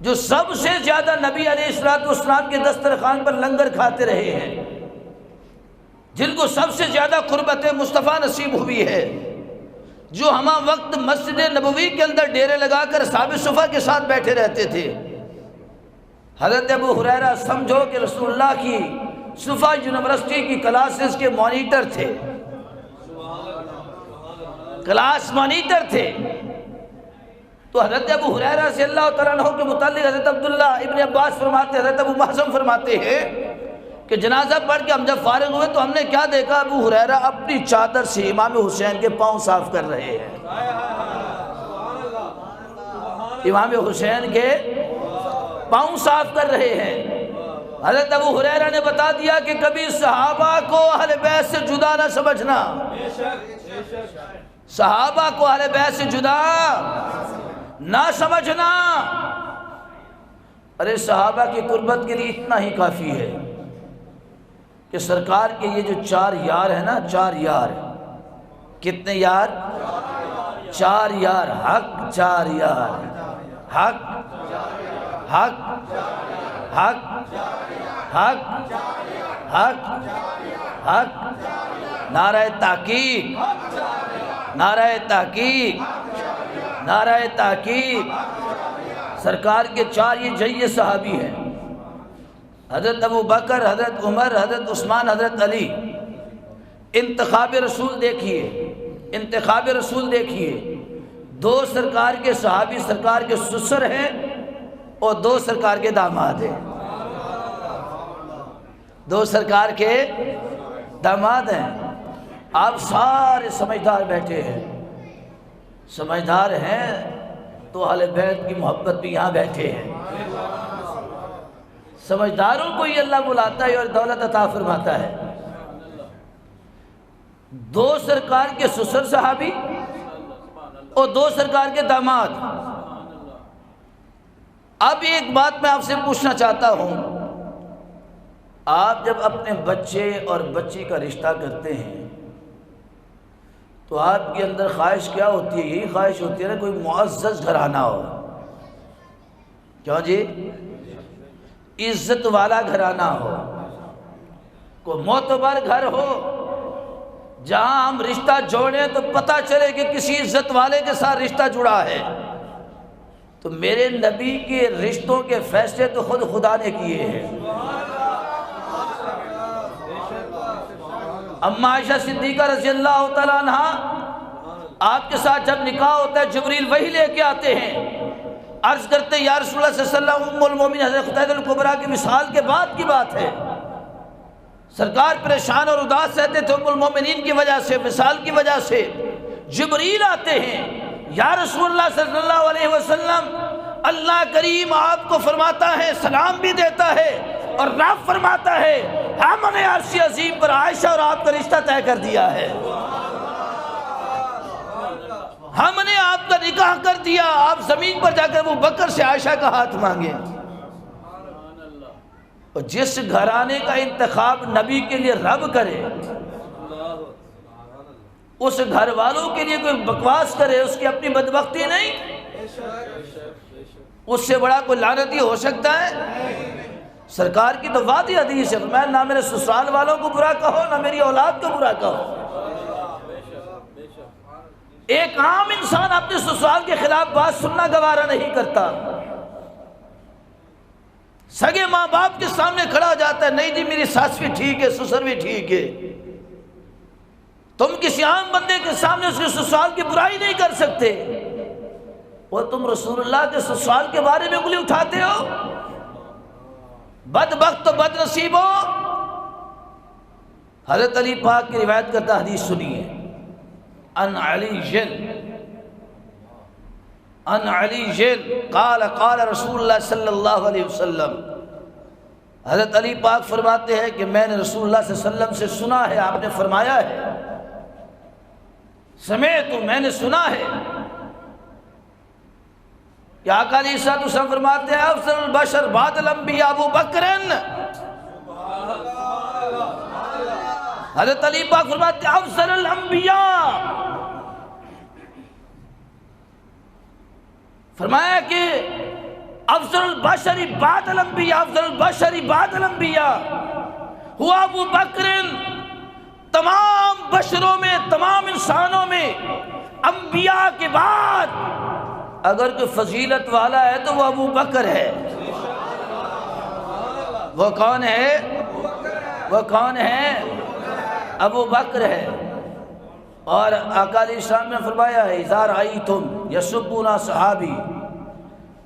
جو سب سے زیادہ نبی علیہ السلام کے دسترخوان پر لنگر کھاتے رہے ہیں، جن کو سب سے زیادہ قربت مصطفیٰ نصیب ہوئی ہے، جو ہمہ وقت مسجد نبوی کے اندر ڈیرے لگا کر اصحاب صفہ کے ساتھ بیٹھے رہتے تھے۔ حضرت ابو ہریرہ سمجھو کہ رسول اللہ کی صفہ یونیورسٹی کی کلاسز کے مانیٹر تھے، کلاس مانیٹر تھے۔ تو حضرت ابو ہریرہ رضی اللہ تعالیٰ عنہ کے متعلق حضرت عبداللہ ابن عباس فرماتے، حضرت ابو محزم فرماتے ہیں کہ جنازہ پڑھ کے ہم جب فارغ ہوئے تو ہم نے کیا دیکھا، ابو ہریرہ اپنی چادر سے امام حسین کے پاؤں صاف کر رہے ہیں، امام حسین کے پاؤں صاف کر رہے ہیں۔ حضرت ابو ہریرہ نے بتا دیا کہ کبھی صحابہ کو اہل بیت سے جدا نہ سمجھنا، صحابہ کو اہل بیت سے جدا نہ سمجھنا، ارے صحابہ کی قربت کے لیے اتنا ہی کافی ہے کہ سرکار کے یہ جو 4 یار ہیں نا، 4 یار، کتنے یار؟ 4 یار، حق 4 یار، حق حق حق حق حق حق، نعرہ تحقیق، نعرہ تحقیق، نعرہ تحقیق۔ سرکار کے 4 یہ جید صحابی ہیں، حضرت ابو بکر، حضرت عمر، حضرت عثمان، حضرت علی۔ انتخاب رسول دیکھیے، انتخاب رسول دیکھیے، 2 سرکار کے صحابی سرکار کے سسر ہیں اور 2 سرکار کے داماد ہیں، 2 سرکار کے داماد ہیں۔ آپ سارے سمجھدار بیٹھے ہیں، سمجھدار ہیں تو اہل بیت کی محبت بھی یہاں بیٹھے ہیں، سمجھداروں کو یہ اللہ بلاتا ہے اور دولت عطا فرماتا ہے۔ 2 سرکار کے سسر صحابی اور 2 سرکار کے داماد۔ اب ایک بات میں آپ سے پوچھنا چاہتا ہوں، آپ جب اپنے بچے اور بچی کا رشتہ کرتے ہیں تو آپ کے اندر خواہش کیا ہوتی ہے؟ یہی خواہش ہوتی ہے نا کوئی معزز گھرانہ ہو، کیوں جی؟ عزت والا گھرانہ ہو، کوئی معتبر گھر ہو جہاں ہم رشتہ جوڑیں تو پتہ چلے کہ کسی عزت والے کے ساتھ رشتہ جڑا ہے۔ تو میرے نبی کے رشتوں کے فیصلے تو خود خدا نے کیے ہیں۔ اما عائشہ صدیقہ رضی اللہ تعالیٰ عنہ، آپ کے ساتھ جب نکاح ہوتا ہے جبریل وحی لے کے آتے ہیں، عرض کرتے یا رسول اللہ صلی اللہ علیہ وسلم، ام المومنین حضرت خدیجہ الکبریٰ کی وصال کے بعد کی بات ہے، سرکار پریشان اور اداس رہتے تھے ام المومنین کی وجہ سے، وصال کی وجہ سے۔ جبریل آتے ہیں، یا رسول اللہ صلی اللہ علیہ وسلم، اللہ کریم آپ کو فرماتا ہے، سلام بھی دیتا ہے، اور رب فرماتا ہے ہم نے عرش عظیم پر عائشہ اور آپ کا رشتہ طے کر دیا ہے، ہم نے آپ کا نکاح کر دیا، آپ زمین پر جا کر ابو بکر سے عائشہ کا ہاتھ مانگے۔ اور جس گھرانے کا انتخاب نبی کے لیے رب کرے، اس گھر والوں کے لیے کوئی بکواس کرے، اس کی اپنی بدبختی نہیں، اس سے بڑا کوئی لعنتی ہو سکتا ہے؟ سرکار کی تو واضح حدیث ہے، میں نہ میرے سسرال والوں کو برا کہو، نہ میری اولاد کو برا کہو۔ ایک عام انسان اپنے سسرال کے خلاف بات سننا گوارا نہیں کرتا، سگے ماں باپ کے سامنے کھڑا ہو جاتا ہے، نہیں جی میری ساس بھی ٹھیک ہے، سسر بھی ٹھیک ہے۔ تم کسی عام بندے کے سامنے اس کے سسرال کی برائی نہیں کر سکتے، اور تم رسول اللہ کے سسرال کے بارے میں انگلی اٹھاتے ہو؟ بدبخت تو بد نصیب ہو۔ حضرت علی پاک کی روایت کرتا حدیث سنیے، ان علی قال قال رسول اللہ صلی اللہ علیہ وسلم، حضرت علی پاک فرماتے ہیں کہ میں نے رسول اللہ صلی اللہ علیہ وسلم سے سنا ہے، آپ نے فرمایا ہے، سمعت، میں نے سنا ہے کہ آقا علیہ الصلوۃ والسلام فرماتے ہیں افضل البشر بعد الانبیاء ابو بکر۔ حضرت علی پاک فرماتے ہیں افضل الانبیاء، فرمایا کہ افضل البشر بعد الانبیاء، افضل البشر بعد الانبیاء ہوا ابو بکر۔ تمام بشروں میں، تمام انسانوں میں انبیاء کے بعد اگر کوئی فضیلت والا ہے تو وہ ابو بکر ہے۔ وہ کون ہے؟ وہ کون ہے؟ ابو بکر ہے۔ اور آقا علیہ السلام نے فرمایا ہے اذا رأیتم یسبون صحابی،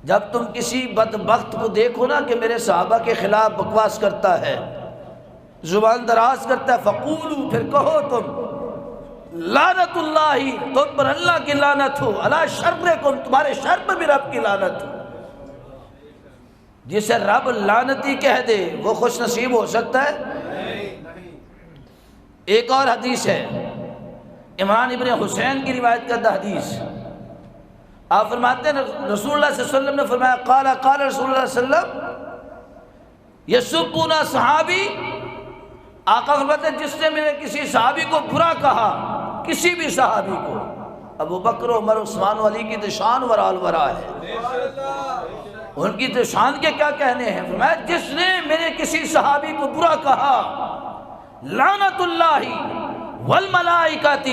جب تم کسی بدبخت کو دیکھو نا کہ میرے صحابہ کے خلاف بکواس کرتا ہے، زبان دراز کرتا ہے، فقولو، پھر کہو تم، لعنت اللہ، تم پر اللہ کی لعنت ہو، علی شرکم، تمہارے شر پر بھی رب کی لعنت ہو۔ جسے رب لعنتی کہہ دے وہ خوش نصیب ہو سکتا ہے؟ ایک اور حدیث ہے، عمران ابن حسین کی روایت کردہ حدیث، آپ فرماتے ہیں رسول اللہ صلی اللہ علیہ وسلم نے فرمایا قال قال رسول اللہ صلی اللہ علیہ وسلم یسبون صحابی، آقا فرماتے ہیں جس نے میرے کسی صحابی کو برا کہا، کسی بھی صحابی کو، ابو بکر عمر عثمان و علی کی تو شان ورال ورا ہے، ان کی تو شان کے کیا کہنے ہیں؟ فرمایا جس نے میرے کسی صحابی کو برا کہا، لعنت اللہ والملائکۃ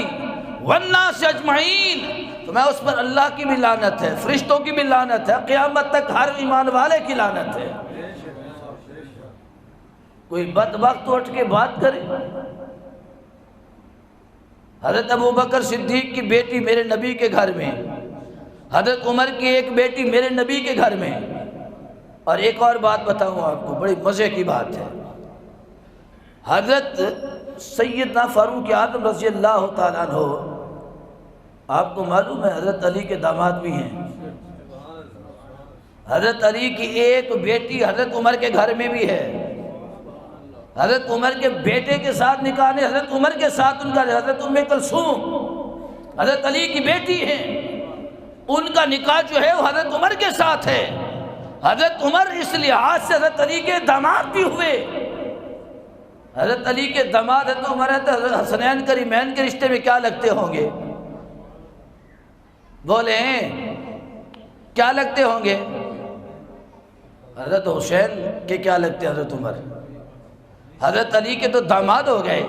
والناس اجمعین، تو میں اس پر اللہ کی بھی لعنت ہے، فرشتوں کی بھی لعنت ہے، قیامت تک ہر ایمان والے کی لعنت ہے۔ کوئی بدبخت اٹھ کے بات کرے؟ حضرت ابو بکر صدیق کی بیٹی میرے نبی کے گھر میں، حضرت عمر کی ایک بیٹی میرے نبی کے گھر میں۔ اور ایک اور بات بتاؤں آپ کو، بڑی مزے کی بات ہے، حضرت سیدنا فاروق اعظم رضی اللہ تعالیٰ عنہ، آپ کو معلوم ہے حضرت علی کے داماد بھی ہیں، حضرت علی کی ایک بیٹی حضرت عمر کے گھر میں بھی ہے، حضرت عمر کے بیٹے کے ساتھ نکاح نے حضرت عمر کے ساتھ ان کا، حضرت ام کلثوم حضرت علی کی بیٹی ہیں، ان کا نکاح جو ہے وہ حضرت عمر کے ساتھ ہے۔ حضرت عمر اس لحاظ سے حضرت علی کے داماد بھی ہوئے۔ حضرت علی کے داماد حضرت عمر ہے تو حضرت حسنین کریمین کے رشتے میں کیا لگتے ہوں گے؟ بولیں کیا لگتے ہوں گے؟ حضرت حسین کے کیا لگتے ہیں حضرت عمر؟ حضرت علی کے تو داماد ہو گئے۔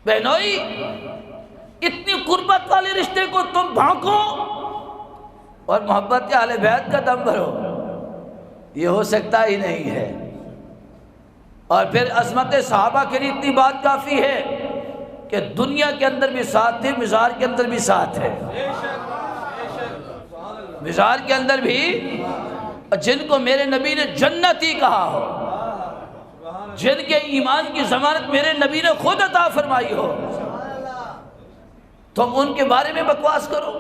بہنوئی، اتنی قربت والے رشتے کو تم بھانکو اور محبت اہل بیت کا دم بھرو، یہ ہو سکتا ہی نہیں ہے۔ اور پھر عظمت صحابہ کے لیے اتنی بات کافی ہے کہ دنیا کے اندر بھی ساتھ تھے، مزار کے اندر بھی ساتھ ہے۔ مزار کے اندر بھی جن کو میرے نبی نے جنتی کہا ہو، جن کے ایمان کی ضمانت میرے نبی نے خود عطا فرمائی ہو، تم ان کے بارے میں بکواس کرو۔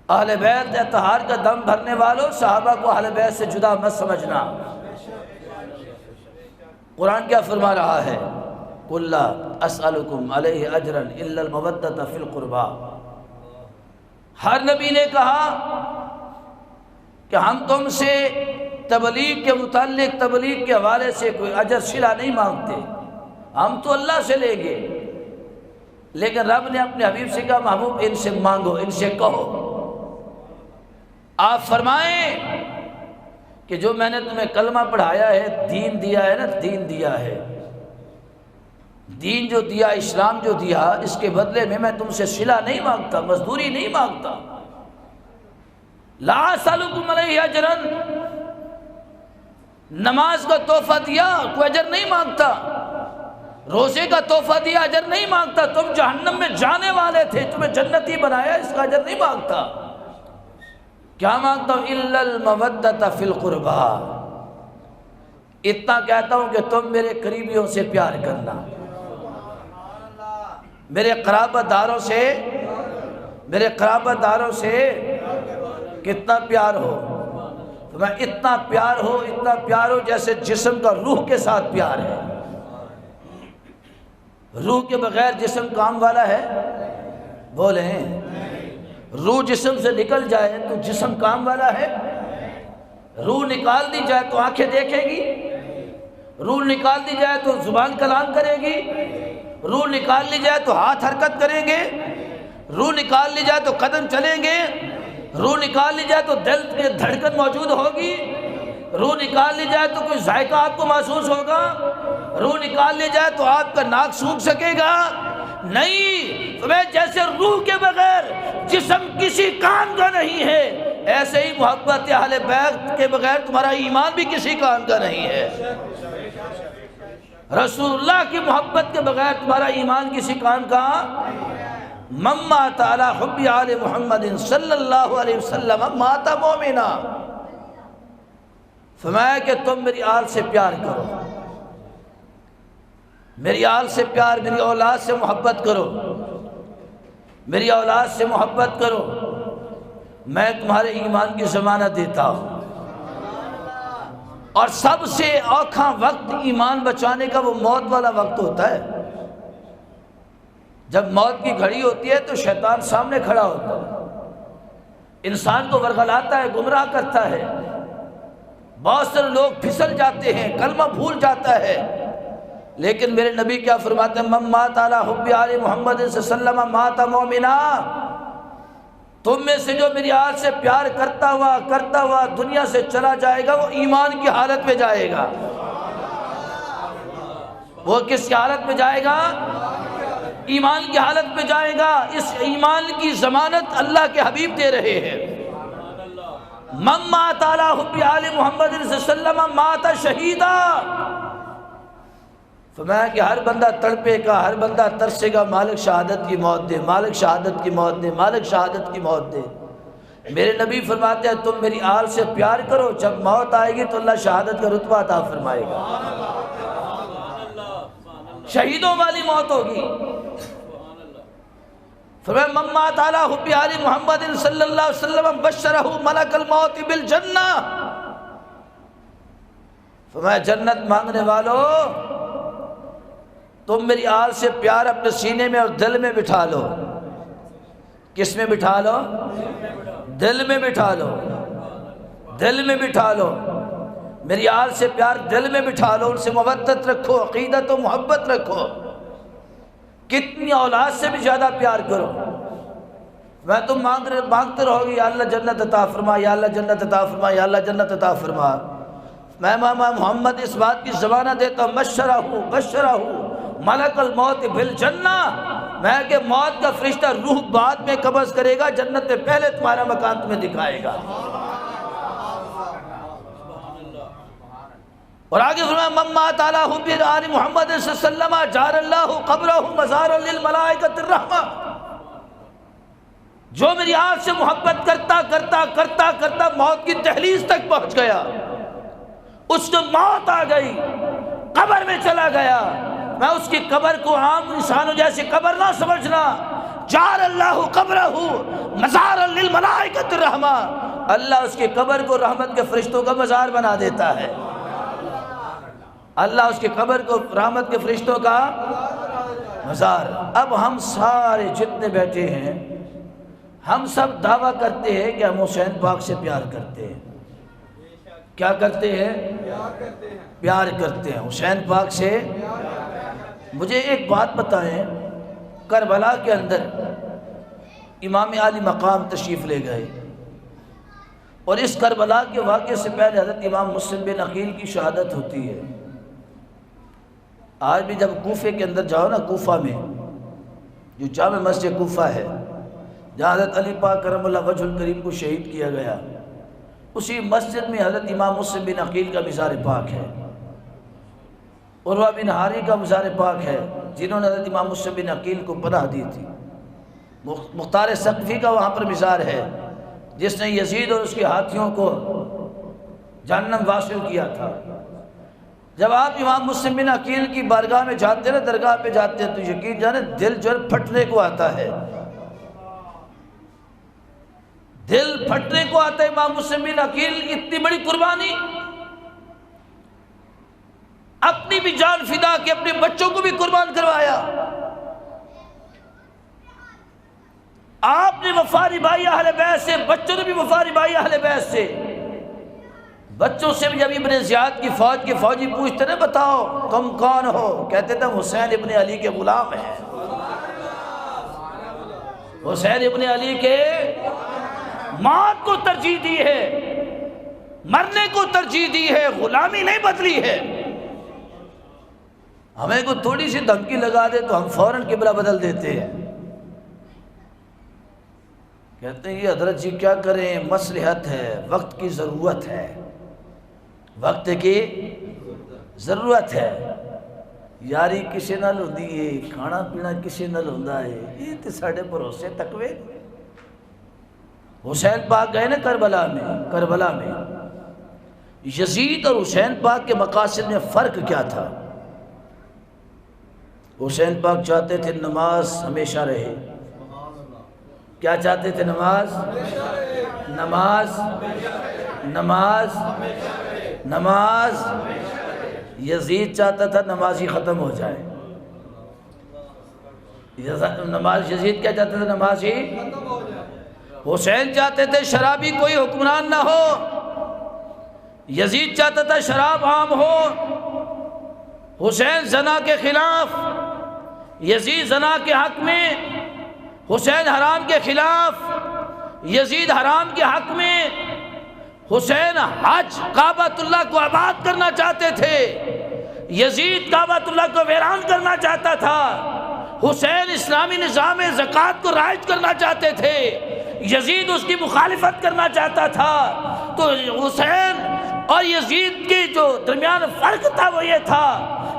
اہل بیت اطہار کا دم بھرنے والوں، صحابہ کو اہل بیت سے جدا مت سمجھنا۔ قرآن کیا فرما رہا ہے؟ قُلْ لَا أَسْأَلُكُمْ عَلَيْهِ أَجْرًا إِلَّا الْمَوَدَّةَ فِي الْقُرْبَى۔ ہر نبی نے کہا کہ ہم تم سے تبلیغ کے متعلق، تبلیغ کے حوالے سے کوئی اجر صلہ نہیں مانگتے، ہم تو اللہ سے لیں گے، لیکن رب نے اپنے حبیب سے کہا محبوب ان سے مانگو، ان سے کہو۔ آپ فرمائیں کہ جو میں نے تمہیں کلمہ پڑھایا ہے، دین دیا ہے نا، دین دیا ہے، دین جو دیا، اسلام جو دیا، اس کے بدلے میں تم سے صلہ نہیں مانگتا، مزدوری نہیں مانگتا۔ لا اسألکم علیہ اجرا، نماز کا تحفہ دیا، کوئی اجر نہیں مانگتا، روزے کا تحفہ دیا، اجر نہیں مانگتا، تم جہنم میں جانے والے تھے، تمہیں جنتی بنایا، اس کا اجر نہیں مانگتا۔ کیا مانگتا ہوں؟ الا المودۃ فی القربى، اتنا کہتا ہوں کہ تم میرے قریبیوں سے پیار کرنا، میرے قرابت داروں سے، میرے قرابت داروں سے کتنا پیار ہو؟ تو میں اتنا پیار ہو، اتنا پیار ہو جیسے جسم کا روح کے ساتھ پیار ہے۔ روح کے بغیر جسم کام والا ہے؟ بولیں، روح جسم سے نکل جائے تو جسم کام والا ہے؟ روح نکال دی جائے تو آنکھیں دیکھے گی؟ روح نکال دی جائے تو زبان کلام کرے گی؟ روح نکال لی جائے تو ہاتھ حرکت کریں گے؟ روح نکال لی جائے تو قدم چلیں گے؟ روح نکال لی جائے تو دل کی دھڑکن موجود ہوگی؟ روح نکال لی جائے تو کوئی ذائقہ آپ کو محسوس ہوگا؟ روح نکال لی جائے تو آپ کا ناک سونکھ سکے گا؟ نہیں۔ تمہیں جیسے روح کے بغیر جسم کسی کام کا نہیں ہے، ایسے ہی محبت اہل بیت کے بغیر تمہارا ایمان بھی کسی کام کا نہیں ہے۔ رسول اللہ کی محبت کے بغیر تمہارا ایمان کسی کام کا۔ من مات علی حب آل محمد صلی اللہ علیہ وسلم مات مومنا، فرمایا کہ تم میری آل سے پیار کرو، میری آل سے پیار، میری اولاد سے محبت کرو، میری اولاد سے محبت کرو، میں تمہارے ایمان کی ضمانت دیتا ہوں۔ اور سب سے اوکھا وقت ایمان بچانے کا وہ موت والا وقت ہوتا ہے۔ جب موت کی گھڑی ہوتی ہے تو شیطان سامنے کھڑا ہوتا ہے، انسان کو ورغلاتا ہے، گمراہ کرتا ہے، بہت سے لوگ پھسل جاتے ہیں، کلمہ بھول جاتا ہے، لیکن میرے نبی کیا فرماتے ہیں؟ من مات علی حب آل محمد صلی اللہ علیہ وسلم مات مومنا، تم میں سے جو میری آل سے پیار کرتا ہوا دنیا سے چلا جائے گا، وہ ایمان کی حالت میں جائے گا۔ وہ کس حالت میں جائے گا؟ ایمان کی حالت میں جائے گا۔ اس ایمان کی ضمانت اللہ کے حبیب دے رہے ہیں۔ من مات علی حب آل محمد صلی اللہ علیہ وسلم مات شہیدا، فرمایا کہ ہر بندہ تڑپے گا، ہر بندہ ترسے گا، مالک شہادت کی موت دے، مالک شہادت کی موت دے، مالک شہادت کی موت دے۔ میرے نبی فرماتے ہیں تم میری آل سے پیار کرو، جب موت آئے گی تو اللہ شہادت کا رتبہ عطا فرمائے گا، شہیدوں والی موت ہوگی۔ فرمایا من مات علی حب آل محمد صلی اللہ علیہ وسلم بشرہ ملک الموت بالجنہ، فرمایا جنت مانگنے والوں تم میری آل سے پیار اپنے سینے میں اور دل میں بٹھا لو۔ کس میں بٹھا لو؟ دل میں بٹھا لو، دل میں بٹھا لو۔ میری آل سے پیار دل میں بٹھا لو، ان سے مودت رکھو، عقیدت و محبت رکھو۔ کتنی اولاد سے بھی زیادہ پیار کرو۔ میں تم مانگتے رہو گے یا اللہ جنت عطا فرما، یا اللہ جنت عطا فرما، یا اللہ جنت عطا فرما۔ میں محمد اس بات کی ضمانت دیتا ہوں، بشرہ ملک الموت بالجنہ، میں کہ موت کا فرشتہ روح بعد میں قبض کرے گا، جنت میں پہلے تمہارا مکان تمہیں دکھائے گا۔ اور آگے فرمایا مما تعالی حب آل محمد صلی اللہ علیہ وسلم جعل اللہ قبرہ مزارا للملائکۃ الرحمہ، جو میری آل سے محبت کرتا کرتا کرتا کرتا موت کی دہلیز تک پہنچ گیا، اس کو موت آ گئی، قبر میں چلا گیا، میں اس کی قبر کو عام انسانوں جیسے قبر نہ سمجھنا، جعل اللہ قبرہ مزارا للملائکۃ الرحمہ، اللہ اس کی قبر کو رحمت کے فرشتوں کا مزار بنا دیتا ہے۔ اللہ اس کی قبر کو رحمت کے فرشتوں کا مزار۔ اب ہم سارے جتنے بیٹھے ہیں، ہم سب دعویٰ کرتے ہیں کہ ہم حسین پاک سے پیار کرتے ہیں۔ کیا کرتے ہیں؟ پیار کرتے ہیں حسین پاک سے۔ مجھے ایک بات بتائیں، کربلا کے اندر امام علی مقام تشریف لے گئے، اور اس کربلا کے واقعے سے پہلے حضرت امام مسلم بن عقیل کی شہادت ہوتی ہے۔ آج بھی جب کوفے کے اندر جاؤ نا، کوفہ میں جو جامع مسجد کوفہ ہے جہاں حضرت علی پاک کرم اللہ وجہ الکریم کو شہید کیا گیا، اسی مسجد میں حضرت امام مسلم بن عقیل کا مزار پاک ہے، عروہ بن حاری کا مزار پاک ہے، جنہوں نے حضرت امام مسلم بن عقیل کو پناہ دی تھی۔ مختار ثقفی کا وہاں پر مزار ہے، جس نے یزید اور اس کے ہاتھیوں کو جہنم واصل کیا تھا۔ جب آپ امام مسلم بن عقیل کی بارگاہ میں جاتے ہیں نا، درگاہ پہ جاتے ہیں، تو یقین جانے دل جو پھٹنے کو آتا ہے، دل پھٹنے کو آتا ہے۔ امام مسلم بن عقیل اتنی بڑی قربانی، اپنی بھی جان فدا کے اپنے بچوں کو بھی قربان کروایا۔ آپ نے وفا نبھائی اہل بیت سے، بچوں نے بھی وفا نبھائی اہل بیت سے۔ بچوں سے بھی جب ابن زیاد کی فوج کے فوجی پوچھتے نا، بتاؤ تم کون ہو، کہتے تھے حسین ابن علی کے غلام ہیں، حسین ابن علی کے۔ موت کو ترجیح دی ہے، مرنے کو ترجیح دی ہے، غلامی نہیں بدلی ہے۔ ہمیں کو تھوڑی سی دھمکی لگا دے تو ہم فوراً قبلہ بدل دیتے ہیں، کہتے ہیں یہ حضرت جی کیا کریں، مصلحت ہے، وقت کی ضرورت ہے، وقت کی ضرورت ہے، یاری کسی نال ہوندی ہے، کھانا پینا کسی نال ہوندا ہے، یہ تے ساڈے بھروسے تقوی۔ حسین پاک گئے نا کربلا میں یزید اور حسین پاک کے مقاصد میں فرق کیا تھا؟ حسین پاک چاہتے تھے نماز ہمیشہ رہے۔ کیا چاہتے تھے؟ نماز نماز نماز نماز۔ یزید چاہتا تھا نماز ہی ختم ہو جائے۔ نماز یزید کیا چاہتا تھا؟ نماز ہی۔ حسین چاہتے تھے شرابی کوئی حکمران نہ ہو، یزید چاہتا تھا شراب عام ہو۔ حسین زنا کے خلاف، یزید زنا کے حق میں، حسین حرام کے خلاف، یزید حرام کے حق میں۔ حسین حج کعبۃ اللہ کو آباد کرنا چاہتے تھے، یزید کعبۃ اللہ کو ویران کرنا چاہتا تھا۔ حسین اسلامی نظام زکوٰۃ کو رائج کرنا چاہتے تھے، یزید اس کی مخالفت کرنا چاہتا تھا۔ تو حسین اور یزید کے جو درمیان فرق تھا وہ یہ تھا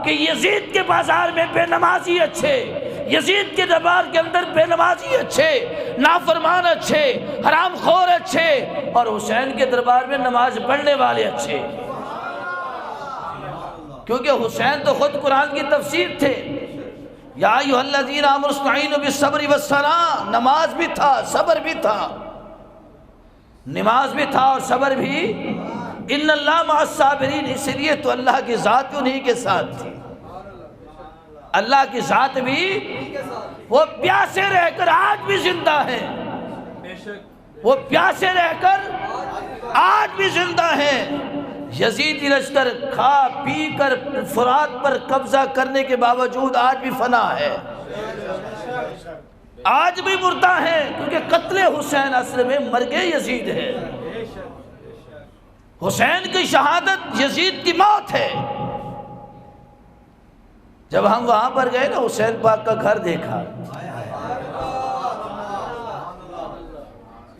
کہ یزید کے بازار میں بے نمازی اچھے، یزید کے دربار کے اندر بے نمازی اچھے، نافرمان اچھے، حرام خور اچھے، اور حسین کے دربار میں نماز پڑھنے والے اچھے۔ کیونکہ حسین تو خود قرآن کی تفسیر تھے، یا ایھا الذین آمنوا استعینوا بالصبر والصلاۃ، نماز بھی تھا، صبر بھی تھا، نماز بھی تھا اور صبر بھی۔ ان اللہ مع الصابرین، اس لیے تو اللہ کی ذات انہی کے ساتھ تھی۔ اللہ کی ذات بھی وہ پیاسے رہ کر آج بھی زندہ ہے، وہ پیاسے رہ کر آج بھی زندہ ہے۔ یزیدی لشکر کھا پی کر فرات پر قبضہ کرنے کے باوجود آج بھی فنا ہے، آج بھی مردہ ہے، کیونکہ قتل حسین اصل میں مرگ یزید ہے۔ حسین کی شہادت یزید کی موت ہے۔ جب ہم وہاں پر گئے نا، حسین پاک کا گھر دیکھا،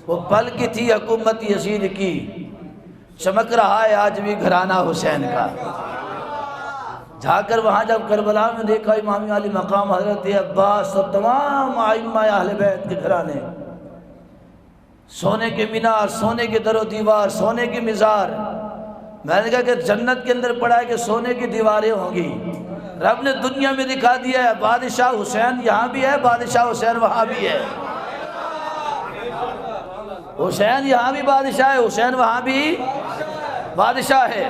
وہ پل کی تھی حکومت یزید کی، چمک رہا ہے آج بھی گھرانہ حسین کا۔ جا کر وہاں جب کربلا میں دیکھا امام علی مقام حضرت عباس اور تمام ائمہ اہل بیت کے گھرانے، سونے کے مینار، سونے کے در و دیوار، سونے کی مزار۔ میں نے کہا کہ جنت کے اندر پڑا ہے کہ سونے کی دیواریں ہوں گی، رب نے دنیا میں دکھا دیا ہے بادشاہ حسین یہاں بھی ہے، بادشاہ حسین وہاں بھی ہے، حسین یہاں بھی بادشاہ ہے، حسین وہاں بھی بادشاہ ہے۔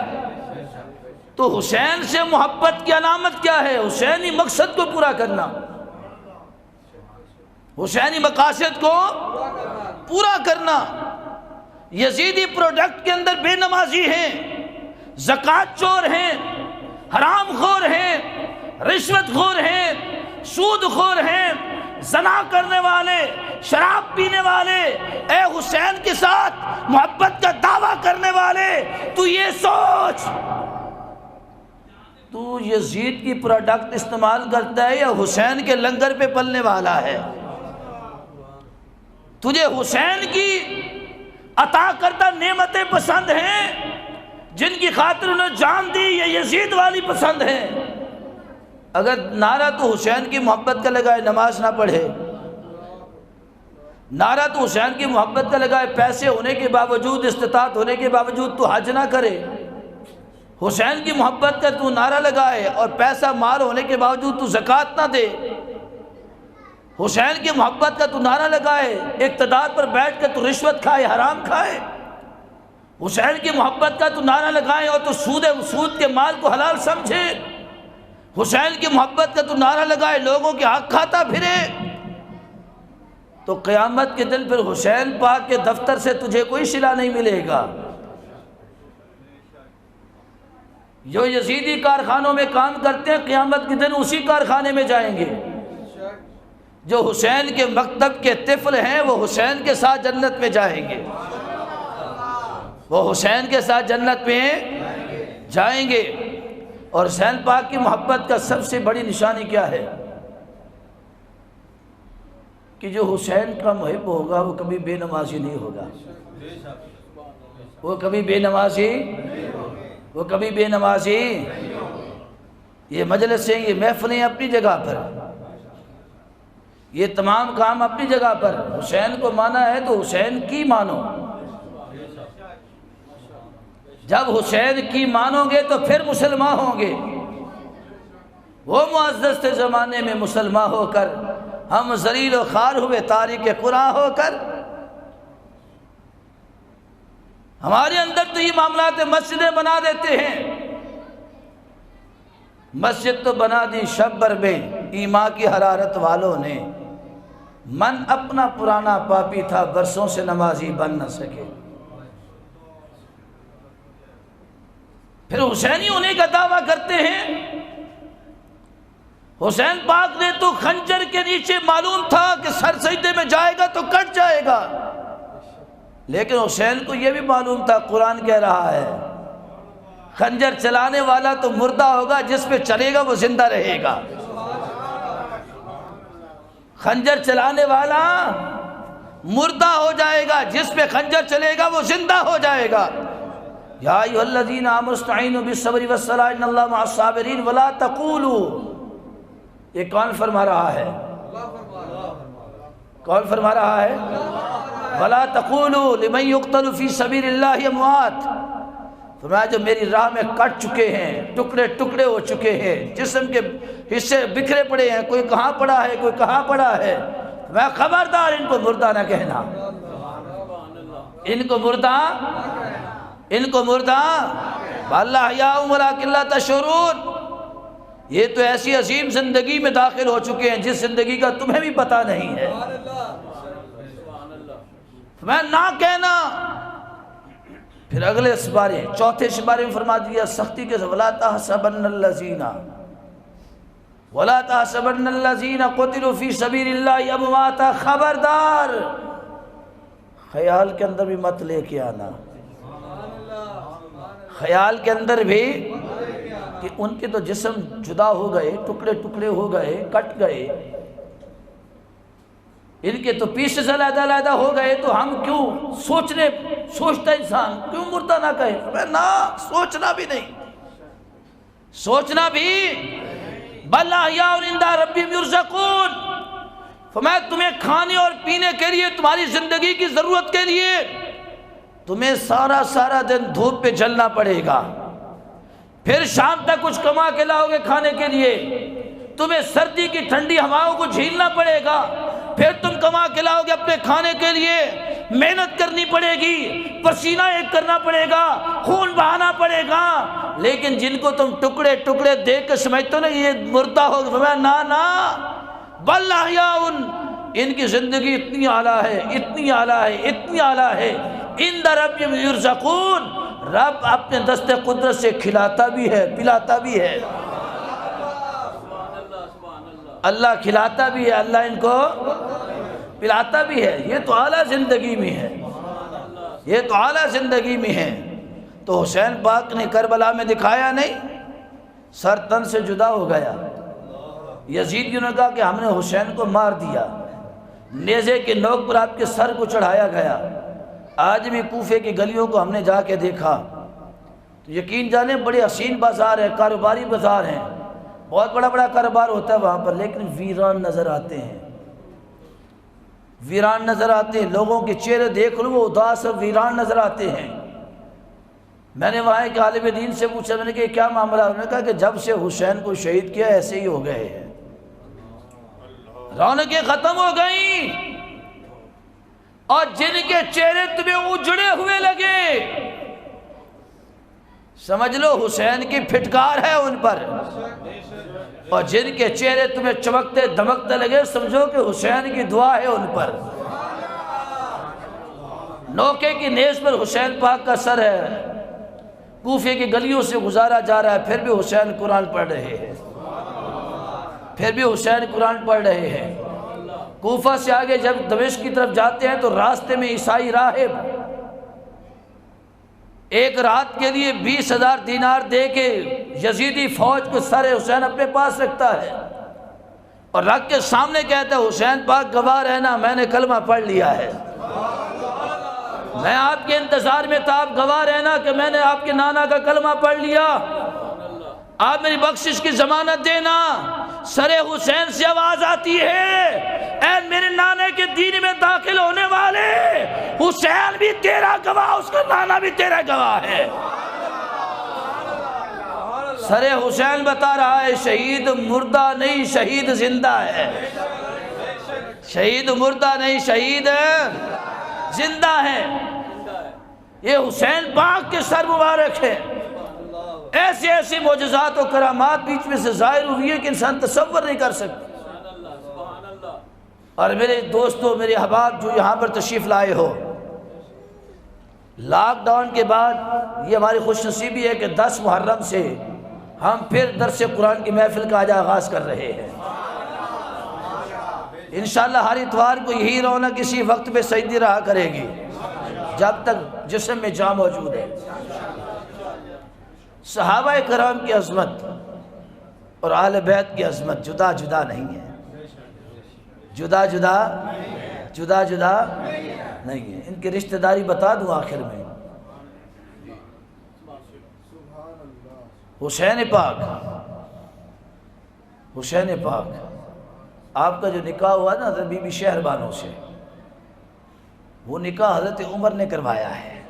تو حسین سے محبت کی علامت کیا ہے؟ حسینی مقصد کو پورا کرنا، حسینی مقاصد کو پورا کرنا۔ یزیدی پروڈکٹ کے اندر بے نمازی ہیں، زکوٰۃ چور ہیں، حرام خور ہیں، رشوت خور ہیں، سود خور ہیں، زنا کرنے والے، شراب پینے والے، اے حسین کے ساتھ محبت کا دعویٰ کرنے والے، تو یہ سوچ، تو یزید کی پروڈکٹ استعمال کرتا ہے یا حسین کے لنگر پہ پلنے والا ہے؟ تجھے حسین کی عطا کردہ نعمتیں پسند ہیں جن کی خاطر انہیں جان دی، یا یزید والی پسند ہیں؟ اگر نعرہ تو حسین کی محبت کا لگائے نماز نہ پڑھے، نعرہ تو حسین کی محبت کا لگائے پیسے ہونے کے باوجود، استطاعت ہونے کے باوجود تو حج نہ کرے، حسین کی محبت کا تو نعرہ لگائے اور پیسہ مال ہونے کے باوجود تو زکوٰۃ نہ دے، حسین کی محبت کا تو نعرہ لگائے اقتدار پر بیٹھ کے تو رشوت کھائے، حرام کھائے، حسین کی محبت کا تو نعرہ لگائے اور تو سود کے مال کو حلال سمجھے، حسین کی محبت کا تو نعرہ لگائے لوگوں کے حق کھاتا پھرے، تو قیامت کے دن پھر حسین پاک کے دفتر سے تجھے کوئی صلہ نہیں ملے گا۔ جو یزیدی کارخانوں میں کام کرتے ہیں قیامت کے دن اسی کارخانے میں جائیں گے، جو حسین کے مکتب کے طفل ہیں وہ حسین کے ساتھ جنت میں جائیں گے، وہ حسین کے ساتھ جنت میں جائیں گے۔ اور حسین پاک کی محبت کا سب سے بڑی نشانی کیا ہے؟ کہ جو حسین کا محب ہوگا وہ کبھی بے نمازی نہیں ہوگا، وہ کبھی بے نمازی، وہ کبھی بے نمازی۔ یہ مجلسیں، یہ محفلیں اپنی جگہ پر، یہ تمام کام اپنی جگہ پر، حسین کو مانا ہے تو حسین کی مانو، جب حسین کی مانو گے تو پھر مسلمان ہوں گے۔ وہ معزز تھے زمانے میں مسلمان ہو کر، ہم ذلیل و خوار ہوئے تارک قرآن ہو کر۔ ہمارے اندر تو یہ معاملات مسجدیں بنا دیتے ہیں، مسجد تو بنا دی شبر میں ایمان کی حرارت والوں نے، من اپنا پرانا پاپی تھا برسوں سے نمازی بن نہ سکے۔ پھر حسینی ہونے کا دعویٰ کرتے ہیں۔ حسین پاک نے تو خنجر کے نیچے معلوم تھا کہ سر سجدے میں جائے گا تو کٹ جائے گا، لیکن حسین کو یہ بھی معلوم تھا، قرآن کہہ رہا ہے خنجر چلانے والا تو مردہ ہوگا، جس پہ چلے گا وہ زندہ رہے گا۔ خنجر چلانے والا مردہ ہو جائے گا، جس پہ خنجر چلے گا وہ زندہ ہو جائے گا۔ یا ایھا الذین آمنوا استعینوا بالصبر والصلاۃ ان اللہ مع الصابرین ولا تقولوا، یہ کون فرما رہا ہے؟ کون فرما رہا ہے؟ ولا تقولوا لمن یقتل فی سبیل اللہ اموات، فرمایا جو میری راہ میں کٹ چکے ہیں، ٹکڑے ٹکڑے ہو چکے ہیں، جسم کے حصے بکھرے پڑے ہیں، کوئی کہاں پڑا ہے کوئی کہاں پڑا ہے، میں خبردار ان کو مردہ نہ کہنا، ان کو مردہ، ان کو مردہ، اللہ احیاء ولکن لا تشعرون، یہ تو ایسی عظیم زندگی میں داخل ہو چکے ہیں جس زندگی کا تمہیں بھی پتہ نہیں ہے. میں نہ کہنا. پھر اگلے سپارے چوتھے سپارے میں فرما دیا سختی کے وَلَا تَحْسَبَنَّ الَّذِينَ قُتِلُوا فِي سَبِيلِ اللَّهِ أَمْوَاتًا. خبردار خیال کے اندر بھی مت لے کے آنا. خیال کے اندر بھی کہ ان کے تو جسم جدا ہو گئے، ٹکڑے ٹکڑے ہو گئے، کٹ گئے، ان کے تو پیسز علیحدہ علیحدہ ہو گئے، تو ہم کیوں سوچتا انسان کیوں مردہ نہ کہے؟ نہ سوچنا بھی نہیں، سوچنا بھی. بل احیاء عند ربہم یرزقون. فرمایا تمہیں کھانے اور پینے کے لیے، تمہاری زندگی کی ضرورت کے لیے تمہیں سارا دن دھوپ پہ جلنا پڑے گا، پھر شام تک کچھ کما کے لاؤ گے کھانے کے لیے. تمہیں سردی کی ٹھنڈی ہواؤں کو جھیلنا پڑے گا، پھر تم کما کے لاؤ گے اپنے کھانے کے لیے. محنت کرنی پڑے گی، پسینہ ایک کرنا پڑے گا، خون بہانا پڑے گا. لیکن جن کو تم ٹکڑے ٹکڑے دیکھ کے سمجھتے ہو نا یہ مردہ ہو گئے، نہ بل احیاء. ان کی زندگی اتنی اعلیٰ ہے، اتنی اعلیٰ ہے، اتنی اعلیٰ ہے. عند ربہم یرزقون. رب اپنے دست قدرت سے کھلاتا بھی ہے، پلاتا بھی ہے. اللہ کھلاتا بھی ہے، اللہ ان کو پلاتا بھی ہے. یہ تو اعلیٰ زندگی میں ہے، یہ تو اعلیٰ زندگی میں ہے. تو حسین پاک نے کربلا میں دکھایا نہیں، سر تن سے جدا ہو گیا. یزیدیوں نے کہا کہ ہم نے حسین کو مار دیا، نیزے کے نوک پر آپ کے سر کو چڑھایا گیا. آج بھی کوفے کی گلیوں کو ہم نے جا کے دیکھا تو یقین جانے بڑے حسین بازار ہے، کاروباری بازار ہیں، بہت بڑا کاروبار ہوتا ہے وہاں پر، لیکن ویران نظر آتے ہیں، ویران نظر آتے ہیں. لوگوں کے چہرے دیکھ لو وہ اداس اور ویران نظر آتے ہیں. میں نے وہاں ایک عالم دین سے پوچھا، میں نے کہا کیا معاملہ؟ انہوں نے کہا کہ جب سے حسین کو شہید کیا ایسے ہی ہو گئے ہیں، رونقیں ختم ہو گئیں. اور جن کے چہرے تمہیں اجڑے ہوئے لگے سمجھ لو حسین کی پھٹکار ہے ان پر، اور جن کے چہرے تمہیں چمکتے دمکتے لگے سمجھو کہ حسین کی دعا ہے ان پر. نوکے کی نیز پر حسین پاک کا سر ہے، کوفے کی گلیوں سے گزارا جا رہا ہے، پھر بھی حسین قرآن پڑھ رہے ہیں، پھر بھی حسین قرآن پڑھ رہے ہیں. کوفہ سے آگے جب دمشق کی طرف جاتے ہیں تو راستے میں عیسائی راہب ایک رات کے لیے 20,000 دینار دے کے یزیدی فوج کو سر حسین اپنے پاس رکھتا ہے اور رکھ کے سامنے کہتا ہے حسین پاک گواہ رہنا میں نے کلمہ پڑھ لیا ہے، میں آپ کے انتظار میں تھا، آپ گواہ رہنا کہ میں نے آپ کے نانا کا کلمہ پڑھ لیا، آپ میری بخشش کی ضمانت دینا. سر حسین سے آواز آتی ہے اے میرے نانے کے دین میں داخل ہونے والے، حسین بھی تیرا گواہ، اس کا نانا بھی تیرا گواہ ہے. سر حسین بتا رہا ہے شہید مردہ نہیں شہید زندہ ہے، شہید مردہ نہیں شہید زندہ ہے. یہ حسین پاک کے سر مبارک ہے. ایسے ایسے معجزات و کرامات بیچ میں سے ظاہر ہوئی ہے کہ انسان تصور نہیں کر سکتا. اور میرے دوستو، میرے احباب جو یہاں پر تشریف لائے ہو، لاک ڈاؤن کے بعد یہ ہماری خوش نصیبی ہے کہ 10 محرم سے ہم پھر درس قرآن کی محفل کا آج آغاز کر رہے ہیں. انشاءاللہ ہر اتوار کو یہی رونق کسی وقت پہ سجدی رہا کرے گی جب تک جسم میں جان موجود ہے. صحابہ کرام کی عظمت اور اہل بیت کی عظمت جدا جدا نہیں ہے، جدا جدا نہیں ہے. ان کی رشتہ داری بتا دوں آخر میں. حسین پاک آپ کا جو نکاح ہوا نا حضرت بی بی شہر بانو سے، وہ نکاح حضرت عمر نے کروایا ہے.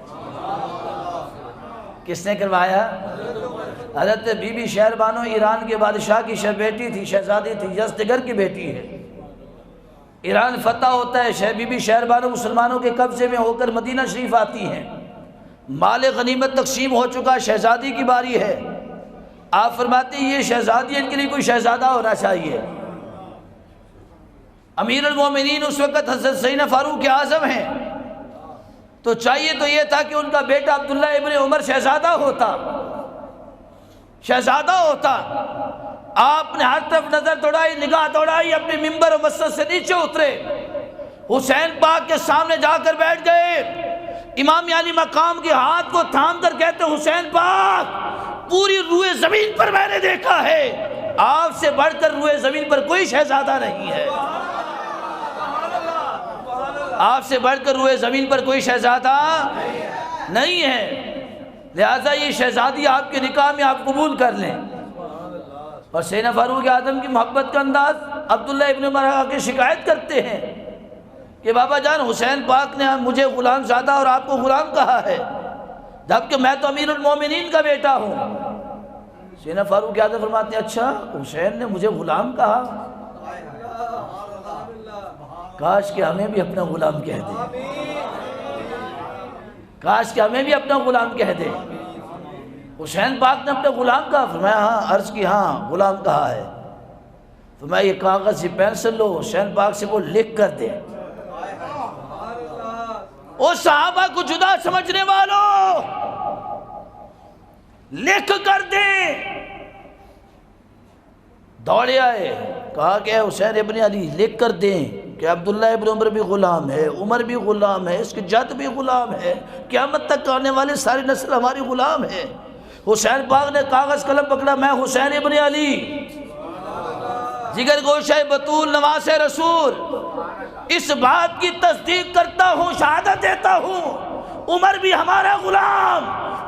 کس نے کروایا؟ حضرت بی بی شہر بانو ایران کے بادشاہ کی بیٹی تھی، شہزادی تھی، یزدگرد کی بیٹی ہے. ایران فتح ہوتا ہے، بی بی شہر بانو مسلمانوں کے قبضے میں ہو کر مدینہ شریف آتی ہیں. مال غنیمت تقسیم ہو چکا، شہزادی کی باری ہے. آپ فرماتے ہیں یہ شہزادی ان کے لیے کوئی شہزادہ ہونا چاہیے۔ امیر المومنین اس وقت حضرت سیدنا فاروق اعظم ہیں، تو چاہیے تو یہ تھا کہ ان کا بیٹا عبداللہ ابن عمر شہزادہ ہوتا، شہزادہ ہوتا۔ آپ نے ہر طرف نظر دوڑائی، نگاہ دوڑائی، اپنے ممبر و مسجد سے نیچے اترے، حسین پاک کے سامنے جا کر بیٹھ گئے۔ امام علی مقام کے ہاتھ کو تھام کر کہتے ہیں حسین پاک پوری روئے زمین پر میں نے دیکھا ہے، آپ سے بڑھ کر روئے زمین پر کوئی شہزادہ نہیں ہے، آپ سے بڑھ کر روئے زمین پر کوئی شہزادہ نہیں ہے، لہٰذا یہ شہزادی آپ کے نکاح میں آپ قبول کر لیں۔ اور سیدنا فاروق اعظم کی محبت کا انداز، عبداللہ ابن عمر آ کے شکایت کرتے ہیں کہ بابا جان حسین پاک نے مجھے غلام زادہ اور آپ کو غلام کہا ہے، جبکہ میں تو امیر المومنین کا بیٹا ہوں۔ سیدنا فاروق اعظم فرماتے ہیں اچھا حسین نے مجھے غلام کہا، کاش کہ ہمیں بھی اپنا غلام کہہ دے، کاش کہ ہمیں بھی اپنا غلام کہہ دے۔ حسین پاک نے اپنے غلام کہا؟ فرمایا ہاں، عرض کی ہاں غلام کہا ہے۔ فرمایا یہ کاغذ یہ پینسل لو، حسین پاک سے وہ لکھ کر دے۔ او صحابہ کو جدا سمجھنے والوں، لکھ کر دے۔ دوڑے آئے، کہا کہ حسین ابن علی لکھ کر دیں کہ عبداللہ ابن عمر بھی غلام ہے، عمر بھی غلام ہے، اس کی جد بھی غلام ہے، قیامت تک آنے والے ساری نسل ہماری غلام ہے۔ حسین پاک نے کاغذ قلم پکڑا، میں حسین ابن علی جگر گوشہ بطول نواز رسول اس بات کی تصدیق کرتا ہوں، شہادت دیتا ہوں عمر بھی ہمارا غلام،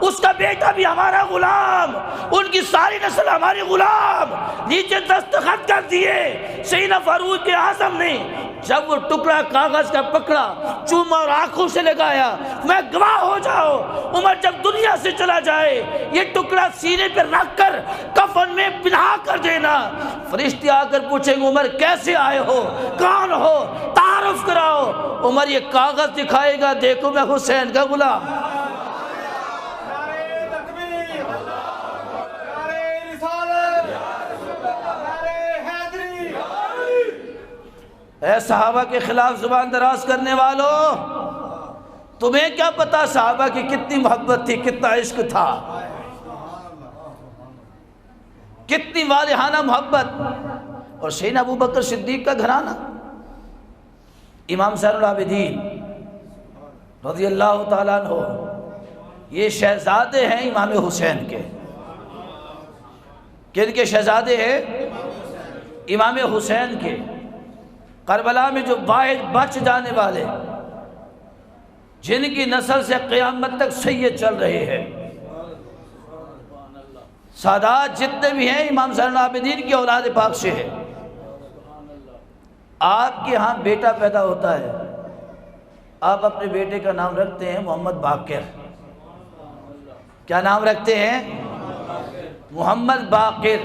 اس کا بیٹا بھی ہمارا غلام، ان کی ساری نسل ہماری غلام۔ نیچے دستخط کر دیے۔ سیدنا فاروق اعظم نے جب وہ ٹکڑا کاغذ کا پکڑا، چوما اور آنکھوں سے لگایا، میں گواہ ہو جاؤ عمر جب دنیا سے چلا جائے یہ ٹکڑا سینے پہ رکھ کر کفن میں پنہا کر دینا۔ فرشتے آ کر پوچھیں گے عمر کیسے آئے ہو، کون ہو، تعارف کراؤ۔ عمر یہ کاغذ دکھائے گا، دیکھو میں حسین کا غلام۔ اے صحابہ کے خلاف زبان دراز کرنے والوں، تمہیں کیا پتا صحابہ کی کتنی محبت تھی، کتنا عشق تھا، کتنی والہانہ محبت۔ اور سیدنا ابو بکر صدیق کا گھرانہ، امام زین العابدین رضی اللہ تعالیٰ عنہ، یہ شہزادے ہیں امام حسین کے۔ کن کے شہزادے ہیں؟ امام حسین کے۔ کربلا میں جو واحد بچ جانے والے، جن کی نسل سے قیامت تک سید چل رہے ہیں، سادات جتنے بھی ہیں امام زین العابدین کی اولاد پاک سے ہے۔ آپ کے ہاں بیٹا پیدا ہوتا ہے، آپ اپنے بیٹے کا نام رکھتے ہیں محمد باقر۔ کیا نام رکھتے ہیں؟ محمد باقر۔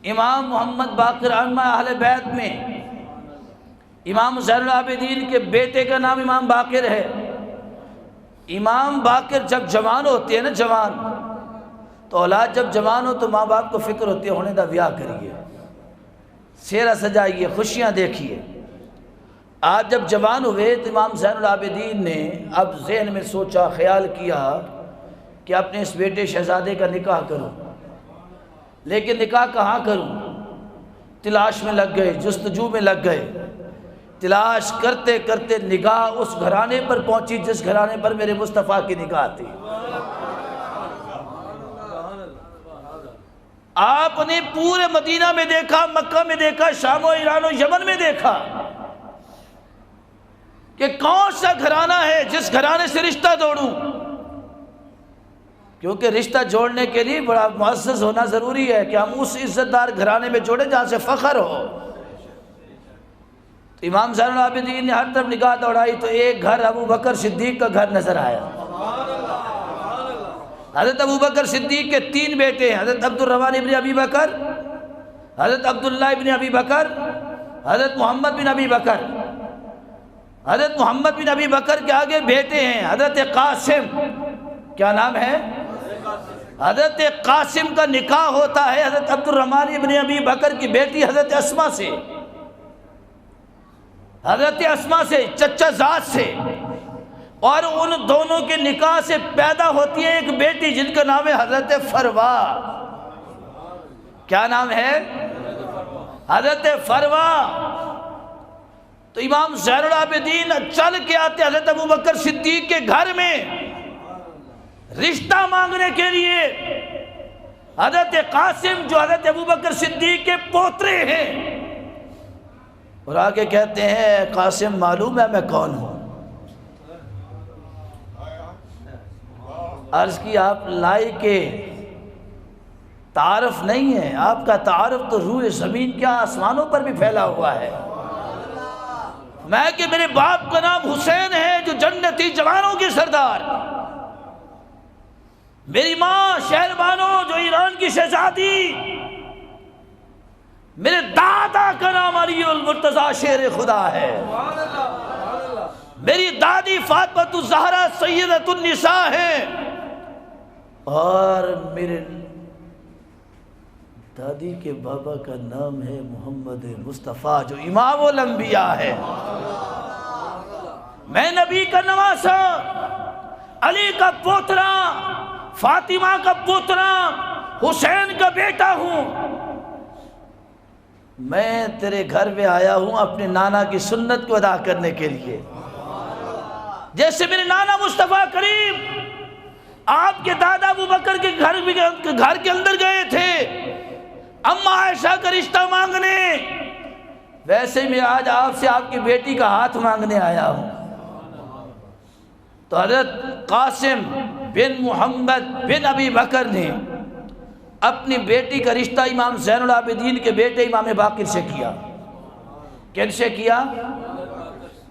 امام محمد باقر ائمہ اہل بیت میں امام زین العابدین کے بیٹے کا نام امام باقر ہے۔ امام باقر جب جوان ہوتے ہیں نا، جوان تو اولاد جب جوان ہو تو ماں باپ کو فکر ہوتی ہے ہونے دا بیاہ کریے، سیرہ سجائیے، خوشیاں دیکھیے۔ آپ جب جوان ہوئے تو امام زین العابدین نے اب ذہن میں سوچا، خیال کیا کہ اپنے اس بیٹے شہزادے کا نکاح کروں، لیکن نکاح کہاں کروں؟ تلاش میں لگ گئے، جستجو میں لگ گئے۔ تلاش کرتے کرتے نگاہ اس گھرانے پر پہنچی جس گھرانے پر میرے مصطفیٰ کی نگاہ تھی۔ آپ نے پورے مدینہ میں دیکھا، مکہ میں دیکھا، شام و ایران و یمن میں دیکھا کہ کون سا گھرانہ ہے جس گھرانے سے رشتہ جوڑوں، کیونکہ رشتہ جوڑنے کے لیے بڑا معزز ہونا ضروری ہے کہ ہم اس عزت دار گھرانے میں جوڑیں جہاں سے فخر ہو۔ تو امام زین العابدین نے ہر طرف نگاہ دوڑائی تو ایک گھر ابو بکر صدیق کا گھر نظر آیا۔ حضرت ابو بکر صدیق کے 3 بیٹے ہیں، حضرت عبد الرحمن ابن ابی بکر، حضرت عبداللہ ابن ابی بکر، حضرت محمد بن ابی بکر۔ حضرت محمد بن ابی بکر کے آگے بیٹے ہیں حضرت قاسم، کیا نام ہے؟ حضرت قاسم کا نکاح ہوتا ہے حضرت عبد الرحمن ابن ابی بکر کی بیٹی حضرت اسما سے، حضرت اسما سے، چچا زاد سے، اور ان دونوں کے نکاح سے پیدا ہوتی ہے ایک بیٹی جن کا نام ہے حضرت فروا۔ کیا نام ہے؟ حضرت فروا۔ تو امام زین العابدین چل کے آتے حضرت ابو بکر صدیق کے گھر میں رشتہ مانگنے کے لیے۔ حضرت قاسم جو حضرت ابو بکر صدیق کے پوترے ہیں، اور آگے کہتے ہیں قاسم معلوم ہے میں کون ہوں؟ عرض کی آپ لائے کے تعارف نہیں ہے، آپ کا تعارف تو روح زمین کیا آسمانوں پر بھی پھیلا ہوا ہے۔ میں کہ میرے باپ کا نام حسین ہے جو جنتی جوانوں کے سردار، میری ماں شہربانو جو ایران کی شہزادی، میرے دادا کا نام علی المرتضی شیر خدا ہے، میری دادی فاطمہ الزہرا سیدۃ النساء ہے، اور میرے دادی کے بابا کا نام ہے محمد مصطفیٰ جو امام الانبیاء ہے۔ میں نبی کا نواسا، علی کا پوترا، فاطمہ کا پوترا، حسین کا بیٹا ہوں۔ میں تیرے گھر میں آیا ہوں اپنے نانا کی سنت کو ادا کرنے کے لیے، جیسے میرے نانا مصطفیٰ کریم آپ کے دادا ابو بکر کے گھر کے اندر گئے تھے اماں عائشہ کا رشتہ مانگنے، ویسے میں آج آپ سے آپ کی بیٹی کا ہاتھ مانگنے آیا ہوں۔ تو حضرت قاسم بن محمد بن ابی بکر نے اپنی بیٹی کا رشتہ امام زین العابدین کے بیٹے امام باقر سے کیا۔ کن سے کیا؟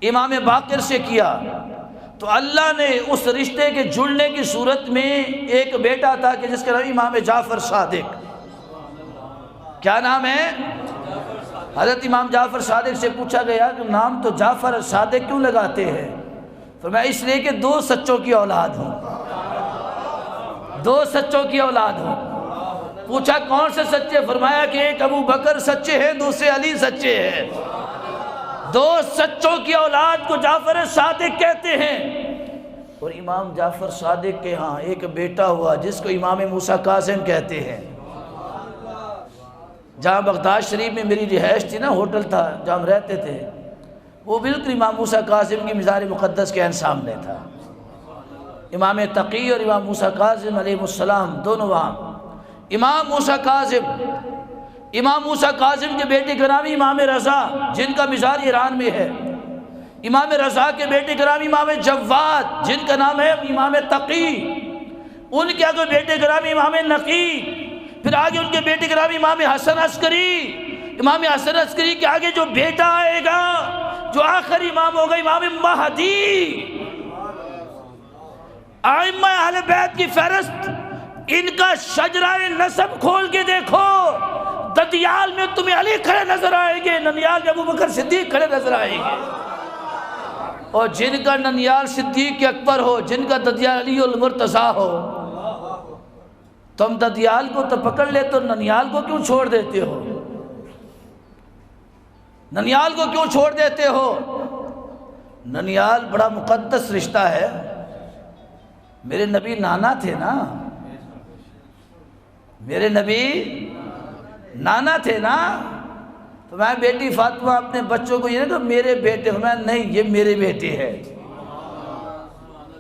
امام باقر سے کیا۔ تو اللہ نے اس رشتے کے جڑنے کی صورت میں ایک بیٹا تھا کہ جس کا نام امام جعفر صادق۔ کیا نام ہے؟ حضرت امام جعفر صادق سے پوچھا گیا کہ نام تو جعفر صادق کیوں لگاتے ہیں؟ فرمایا اس لیے کہ دو سچوں کی اولاد ہوں، دو سچوں کی اولاد ہوں۔ پوچھا کون سے سچے؟ فرمایا کہ ایک ابو بکر سچے ہیں، دوسرے علی سچے ہیں۔ دو سچوں کی اولاد کو جعفر صادق کہتے ہیں۔ اور امام جعفر صادق کے ہاں ایک بیٹا ہوا جس کو امام موسیٰ کاظم کہتے ہیں۔ جہاں بغداد شریف میں میری رہائش تھی نا، ہوٹل تھا جہاں ہم رہتے تھے، وہ بالکل امام موسیٰ کاظم کی مزار مقدس کے سامنے تھا۔ امام تقی اور امام موسیٰ کاظم علیہ السلام دونوں وہاں۔ امام موسیٰ کاظم کے بیٹے کا نام امام رضا جن کا مزار ایران میں ہے۔ امام رضا کے بیٹے کا نام امام جواد جن کا نام ہے امام تقی۔ ان کے آگے بیٹے کا نام امام نقی، پھر آگے ان کے بیٹے کا نام امام حسن عسکری۔ امام حسن عسکری کے آگے جو بیٹا آئے گا جو آخری امام ہوگا امام مہدی۔ ائمہ اہل بیت کی فہرست، ان کا شجرہ نسب کھول کے دیکھو، ددیال میں تمہیں علی کھڑے نظر آئیں گے، ننیال میں ابو بکر صدیق کھڑے نظر آئیں گے۔ اور جن کا ننیال صدیق اکبر ہو، جن کا ددیال علی المرتضیٰ ہو، تم ددیال کو تو پکڑ لے تو ننیال کو کیوں چھوڑ دیتے ہو؟ ننیال کو کیوں چھوڑ دیتے ہو؟ ننیال بڑا مقدس رشتہ ہے۔ میرے نبی نانا تھے نا، میرے نبی نانا تھے نا۔ تو میں بیٹی فاطمہ اپنے بچوں کو یہ نہیں کہ میرے بیٹے، میں نہیں، یہ میرے بیٹے ہیں۔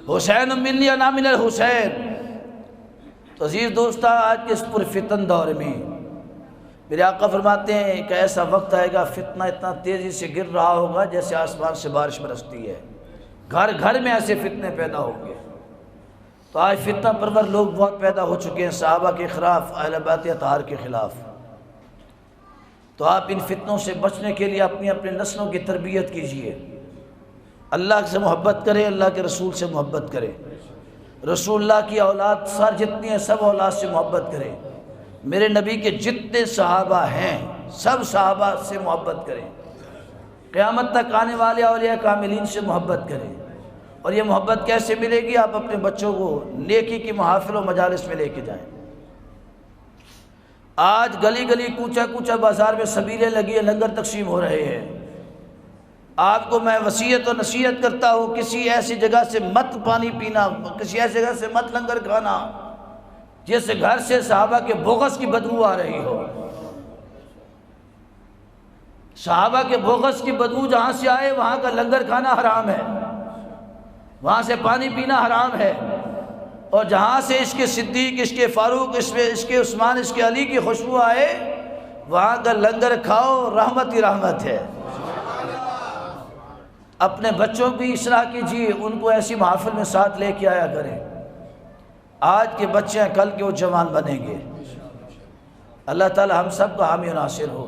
حسین منی انا من الحسین۔ تو عزیز دوستہ، آج کے اس پرفتن دور میں میرے آقا فرماتے ہیں ایک ایسا وقت آئے گا فتنہ اتنا تیزی سے گر رہا ہوگا جیسے آسمان سے بارش برستی ہے، گھر گھر میں ایسے فتنے پیدا ہوں گے۔ تو آج فتنہ پرور لوگ بہت پیدا ہو چکے ہیں، صحابہ کے خلاف، اہل بیت اطہار کے خلاف۔ تو آپ ان فتنوں سے بچنے کے لیے اپنی اپنے نسلوں کی تربیت کیجئے، اللہ سے محبت کریں، اللہ کے رسول سے محبت کریں، رسول اللہ کی اولاد سر جتنی ہیں سب اولاد سے محبت کریں، میرے نبی کے جتنے صحابہ ہیں سب صحابہ سے محبت کریں، قیامت تک آنے والے اولیاء کاملین سے محبت کریں۔ اور یہ محبت کیسے ملے گی؟ آپ اپنے بچوں کو نیکی کی محافل و مجالس میں لے کے جائیں۔ آج گلی گلی کوچہ کوچہ بازار میں سبیلیں لگی ہیں، لنگر تقسیم ہو رہے ہیں۔ آپ کو میں وصیت و نصیحت کرتا ہوں، کسی ایسی جگہ سے مت پانی پینا، کسی ایسی جگہ سے مت لنگر کھانا جس گھر سے صحابہ کے بغض کی بدبو آ رہی ہو۔ صحابہ کے بغض کی بدبو جہاں سے آئے وہاں کا لنگر کھانا حرام ہے، وہاں سے پانی پینا حرام ہے، اور جہاں سے عشق صدیق، عشق فاروق، عشق عثمان، عشق علی کی خوشبو آئے وہاں کا لنگر کھاؤ، رحمت ہی رحمت ہے۔ اپنے بچوں کی اصلاح کیجیے، ان کو ایسی محافل میں ساتھ لے کے آیا کریں۔ آج کے بچے ہیں، کل کے وہ جوان بنیں گے۔ اللہ تعالی ہم سب کو حامی و ناصر ہو۔